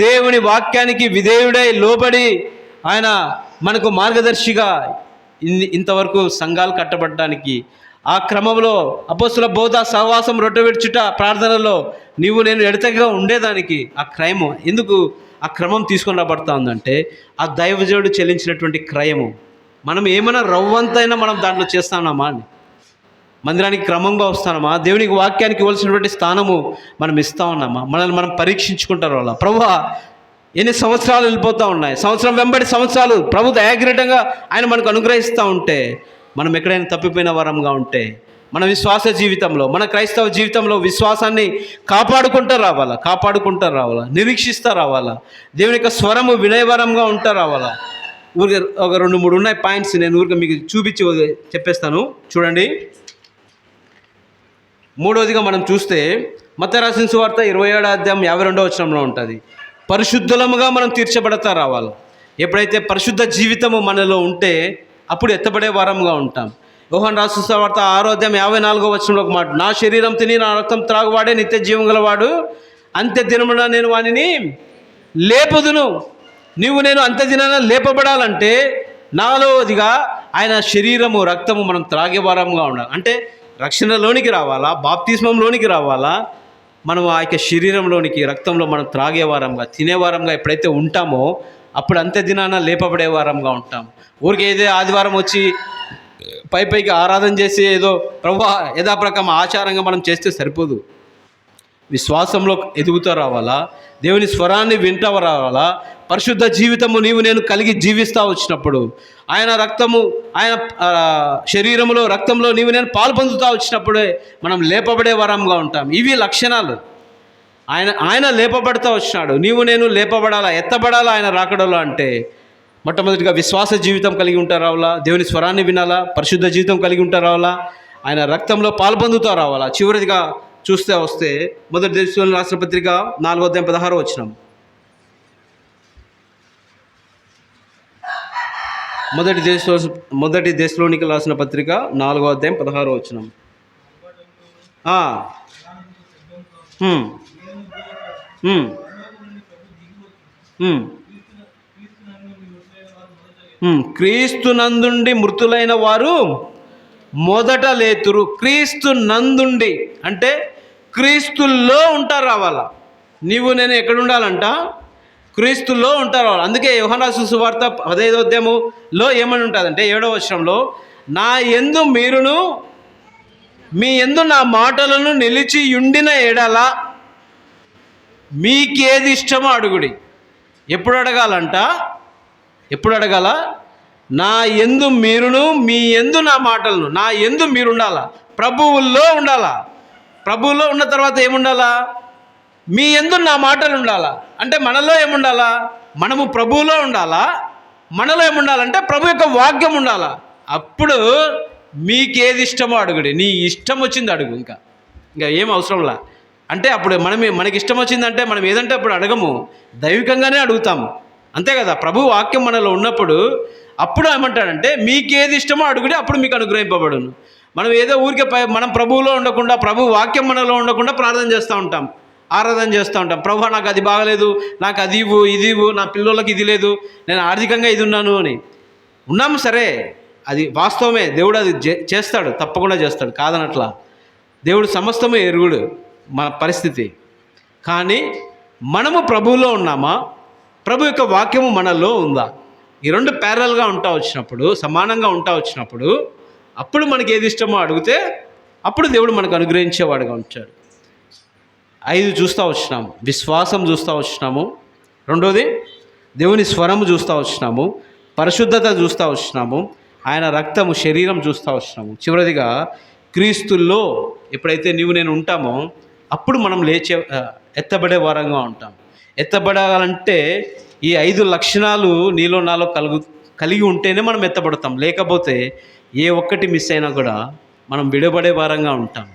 దేవుని వాక్యానికి విధేయుడై లోబడి ఆయన మనకు మార్గదర్శిగా ఇంతవరకు సంఘాలు కట్టబడడానికి ఆ క్రమంలో అపోస్తుల బోధ, సహవాసం, రొట్టె విడుచుట, ప్రార్థనలో నేను ఎడతెగగా ఉండేదానికి ఆ క్రయము ఎందుకు ఆ క్రమం తీసుకొని రాబడతా ఉందంటే ఆ దైవజనుడు చెల్లించినటువంటి క్రయము. మనం ఏమైనా రవ్వంతైనా మనం దాంట్లో చేస్తామా అని, మందిరానికి క్రమంగా వస్తామా, దేవునికి వాక్యానికి ఇవ్వాల్సినటువంటి స్థానము మనం ఇస్తా ఉన్నామా, మనల్ని మనం పరీక్షించుకుంటారు. వాళ్ళ ప్రభువా ఎన్ని సంవత్సరాలు వెళ్ళిపోతూ ఉన్నాయి, సంవత్సరం వెంబడి సంవత్సరాలు ప్రభు దయాగ్రహంగా ఆయన మనకు అనుగ్రహిస్తూ ఉంటే మనం ఎక్కడైనా తప్పిపోయిన వరంగా ఉంటే మన విశ్వాస జీవితంలో, మన క్రైస్తవ జీవితంలో విశ్వాసాన్ని కాపాడుకుంటూ రావాలా, నిరీక్షిస్తూ రావాలా, దేవుని యొక్క స్వరము వినయవరంగా ఉంటా రావాలా. ఊరికే ఒక 2-3 ఉన్నాయి పాయింట్స్, నేను ఊరికే మీకు చూపించి చెప్పేస్తాను చూడండి. 3వదిగా మనం చూస్తే మత్తయి రాసిన సువార్త 27వ అధ్యాయం 52వ వచనంలో ఉంటుంది, పరిశుద్ధులముగా మనం తీర్చబడతా రావాలి. ఎప్పుడైతే పరిశుద్ధ జీవితము మనలో ఉంటే అప్పుడు ఎత్తబడే వారంగా ఉంటాం. యోహాను రాసిన సువార్త 6వ అధ్యాయం 54వ వచనంలో ఒక మాట, నా శరీరం తిని నా రక్తం త్రాగువాడే నిత్య జీవం గలవాడు, అంత్య దినమున నేను వానిని లేపుదును. నేను అంత్య దినాన లేపబడాలంటే నాలోదిగా ఆయన శరీరము రక్తము మనం త్రాగే వారంగా ఉండాలి. అంటే రక్షణలోనికి రావాలా, బాప్తిస్మంలోనికి రావాలా, మనం ఆ యొక్క శరీరంలోనికి, రక్తంలో మనం త్రాగేవారంగా, తినేవారంగా ఎప్పుడైతే ఉంటామో అప్పుడు అంత్య దినాన లేపబడే వారంగా ఉంటాం. ఊరికి ఏదో ఆదివారం వచ్చి పైకి ఆరాధన చేసి ఏదో ప్రభువా యథాప్రకారం ఆచారంగా మనం చేస్తే సరిపోదు. విశ్వాసంలో ఎదుగుతూ రావాలా, దేవుని స్వరాన్ని వింటూ రావాలా, పరిశుద్ధ జీవితము నీవు నేను కలిగి జీవిస్తూ వచ్చినప్పుడు, ఆయన రక్తము, ఆయన శరీరంలో రక్తంలో నీవు నేను పాలు పొందుతూ వచ్చినప్పుడే మనం లేపబడే వరంగా ఉంటాం. ఇవి లక్షణాలు. ఆయన లేపబడుతూ వచ్చినాడు, నీవు నేను లేపబడాలా, ఎత్తబడాలా ఆయన రాకడలో. అంటే మొట్టమొదటిగా విశ్వాస జీవితం కలిగి ఉంటారు రావాలా, దేవుని స్వరాన్ని వినాలా, పరిశుద్ధ జీవితం కలిగి ఉంటారు రావాలా, ఆయన రక్తంలో పాలు పొందుతూ రావాలా. చివరిదిగా వస్తే మొదటి దశలోని రాసిన పత్రిక 4:16 వచనం. మొదటి దశలోనికి రాసిన పత్రిక 4:16 వచనం. క్రీస్తు నందుండి మృతులైన వారు మొదట లేతురు. క్రీస్తు నందుండి అంటే క్రీస్తుల్లో ఉంటారు రావాలా. నీవు నేను ఎక్కడ ఉండాలంట? క్రీస్తుల్లో ఉంటారు రావాలి. అందుకే యోహాను రాసిన సువార్త 15వ అధ్యాయంలో ఏమని ఉంటుందంటే 7వ వచనంలో, నా యందు మీరును మీ యందు నా మాటలను నిలిచి ఉండిన ఎడల మీకేది ఇష్టమో అడుగుడి. ఎప్పుడు అడగాలంట? ఎప్పుడు అడగాల? నా యందు మీరును మీ యందు నా మాటలను, నా యందు మీరు ఉండాలా, ప్రభువుల్లో ఉండాలా. ప్రభువులో ఉన్న తర్వాత ఏముండాలా? మీ యందు నా మాటలు ఉండాలా. అంటే మనలో ఏముండాలా? మనము ప్రభువులో ఉండాలా. మనలో ఏముండాలంటే ప్రభు యొక్క వాక్యం ఉండాలా. అప్పుడు మీకేది ఇష్టమో అడుగుడి. నీ ఇష్టం వచ్చింది అడుగు, ఇంకా ఏం అవసరంలా. అంటే అప్పుడు మనకి ఇష్టం వచ్చిందంటే మనం ఏదంటే అప్పుడు అడగము, దైవికంగానే అడుగుతాము, అంతే కదా. ప్రభు వాక్యం మనలో ఉన్నప్పుడు అప్పుడు ఏమంటాడంటే మీకేది ఇష్టమో అడుగుడి, అప్పుడు మీకు అనుగ్రహింపబడును. మనం ఏదో ఊరికే మనం ప్రభువులో ఉండకుండా, ప్రభు వాక్యం మనలో ఉండకుండా ప్రార్థన చేస్తూ ఉంటాం, ఆరాధన చేస్తూ ఉంటాం. ప్రభు నాకు అది బాగలేదు, నాకు అది ఇవ్వు, ఇది ఇవ్వు, నా పిల్లలకి ఇది లేదు, నేను ఆర్థికంగా ఇది ఉన్నాను అని ఉన్నాము. సరే, అది వాస్తవమే, దేవుడు అది చేస్తాడు, తప్పకుండా చేస్తాడు, కాదనట్లా. దేవుడు సమస్తమే ఎరుగుడు మన పరిస్థితి. కానీ మనము ప్రభువులో ఉన్నామా? ప్రభు యొక్క వాక్యము మనలో ఉందా? ఈ రెండు ప్యారల్గా ఉంటా వచ్చినప్పుడు, సమానంగా ఉంటా వచ్చినప్పుడు, అప్పుడు మనకి ఏది ఇష్టమో అడిగితే అప్పుడు దేవుడు మనకు అనుగ్రహించేవాడుగా ఉంటాడు. 5 చూస్తూ వచ్చినాము. విశ్వాసం చూస్తూ వచ్చినాము. రెండోది దేవుని స్వరము చూస్తూ వచ్చినాము. పరిశుద్ధత చూస్తూ వచ్చినాము. ఆయన రక్తము, శరీరం చూస్తూ వచ్చినాము. చివరిదిగా క్రీస్తుల్లో ఎప్పుడైతే నీవు నేను ఉంటామో అప్పుడు మనం ఎత్తబడే వారంగా ఉంటాం. ఎత్తబడాలంటే ఈ 5 లక్షణాలు నీలో నాలో కలిగి ఉంటేనే మనం ఎత్తబడతాం. లేకపోతే ఏ ఒక్కటి మిస్ అయినా కూడా మనం విడబడే వారంగా ఉంటాం.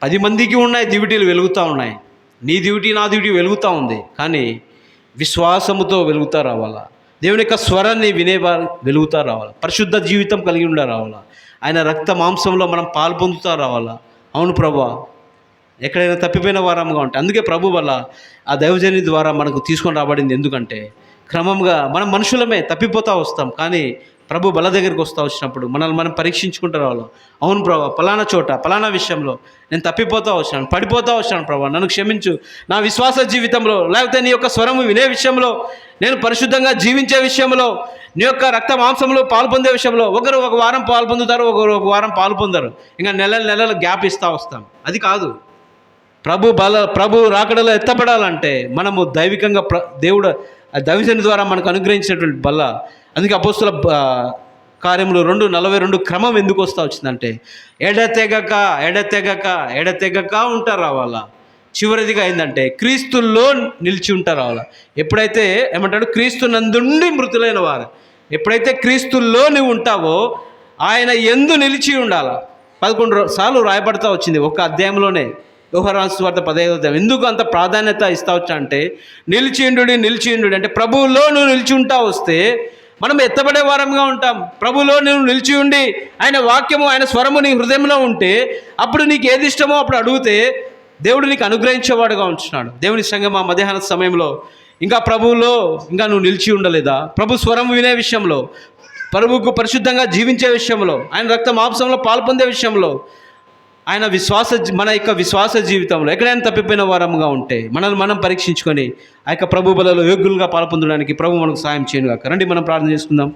10 మందికి ఉన్నాయి దివిటీలు వెలుగుతూ ఉన్నాయి, నీ దివిటీ నా దివిటీ వెలుగుతూ ఉంది. కానీ విశ్వాసముతో వెలుగుతూ రావాలా, దేవుని యొక్క స్వరాన్ని వినేవారు వెలుగుతూ రావాలా, పరిశుద్ధ జీవితం కలిగి ఉండ రావాలా, ఆయన రక్త మాంసంలో మనం పాలు పొందుతూ రావాలా. అవును ప్రభువా, ఎక్కడైనా తప్పిపోయిన వారంగా ఉంటాయి. అందుకే ప్రభు వల్ల ఆ దైవజని ద్వారా మనకు తీసుకొని రాబడింది. ఎందుకంటే క్రమంగా మనం మనుషులమే తప్పిపోతూ వస్తాం, కానీ ప్రభు బల దగ్గరికి వచ్చినప్పుడు మనల్ని మనం పరీక్షించుకుంటూ రావాలి. అవును ప్రభు, పలానా చోట పలానా విషయంలో నేను తప్పిపోతూ వచ్చాను, పడిపోతూ వచ్చాను ప్రభు, నన్ను క్షమించు. నా విశ్వాస జీవితంలో, లేకపోతే నీ యొక్క స్వరము వినే విషయంలో, నేను పరిశుద్ధంగా జీవించే విషయంలో, నీ యొక్క రక్త మాంసంలో పాలు పొందే విషయంలో ఒకరు ఒక వారం పాలు పొందుతారు, ఒకరు ఒక వారం పాలు పొందరు. ఇంకా నెలలు గ్యాప్ ఇస్తూ వస్తాం. అది కాదు. ప్రభు రాకడలో ఎత్తపడాలంటే మనము దైవికంగా దేవుడు దైవజని ద్వారా మనకు అనుగ్రహించినటువంటి బల్ల. అందుకే అపోస్తుల కార్యములు 2:42 క్రమం ఎందుకు వస్తూ వచ్చిందంటే ఎడతెగక ఉంటారు రావాలా. చివరిదిగా ఏంటంటే క్రీస్తుల్లో నిలిచి ఉంటారు రావాలా. ఎప్పుడైతే ఏమంటాడు, క్రీస్తు నందుండి మృతులైన వారు. ఎప్పుడైతే క్రీస్తుల్లో నువ్వు ఉంటావో ఆయన యందు నిలిచి ఉండాలా. 11 సార్లు రాయబడతా వచ్చింది ఒక అధ్యాయంలోనే. యోహాను రాసిన సువార్త 15వ అధ్యాయం. ఎందుకు అంత ప్రాధాన్యత ఇస్తా వచ్చా అంటే నిలిచిండు అంటే ప్రభువులో నువ్వు నిలిచి ఉంటా వస్తే మనం ఎత్తబడే వారంగా ఉంటాం. ప్రభువులో నువ్వు నిలిచి ఉండి ఆయన వాక్యము, ఆయన స్వరము నీ హృదయంలో ఉంటే అప్పుడు నీకు ఏది ఇష్టమో అప్పుడు అడిగితే దేవుడు నీకు అనుగ్రహించేవాడుగా ఉంటున్నాడు. దేవుని సంగమా, మధ్యాహ్న సమయంలో ఇంకా ప్రభువులో ఇంకా నువ్వు నిలిచి ఉండలేదా? ప్రభు స్వరం వినే విషయంలో, ప్రభువుకు పరిశుద్ధంగా జీవించే విషయంలో, ఆయన రక్త మాంసంలో పాల్పొందే విషయంలో ఆయన మన యొక్క విశ్వాస జీవితంలో ఎక్కడైనా తప్పిపోయిన వారముగా ఉంటే మనల్ని మనం పరీక్షించుకొని ఆ యొక్క ప్రభు బలలో యోగ్యులుగా పాల్పొందడానికి ప్రభు మనకు సాయం చేయను గాక. రండి మనం ప్రార్థన చేసుకుందాం.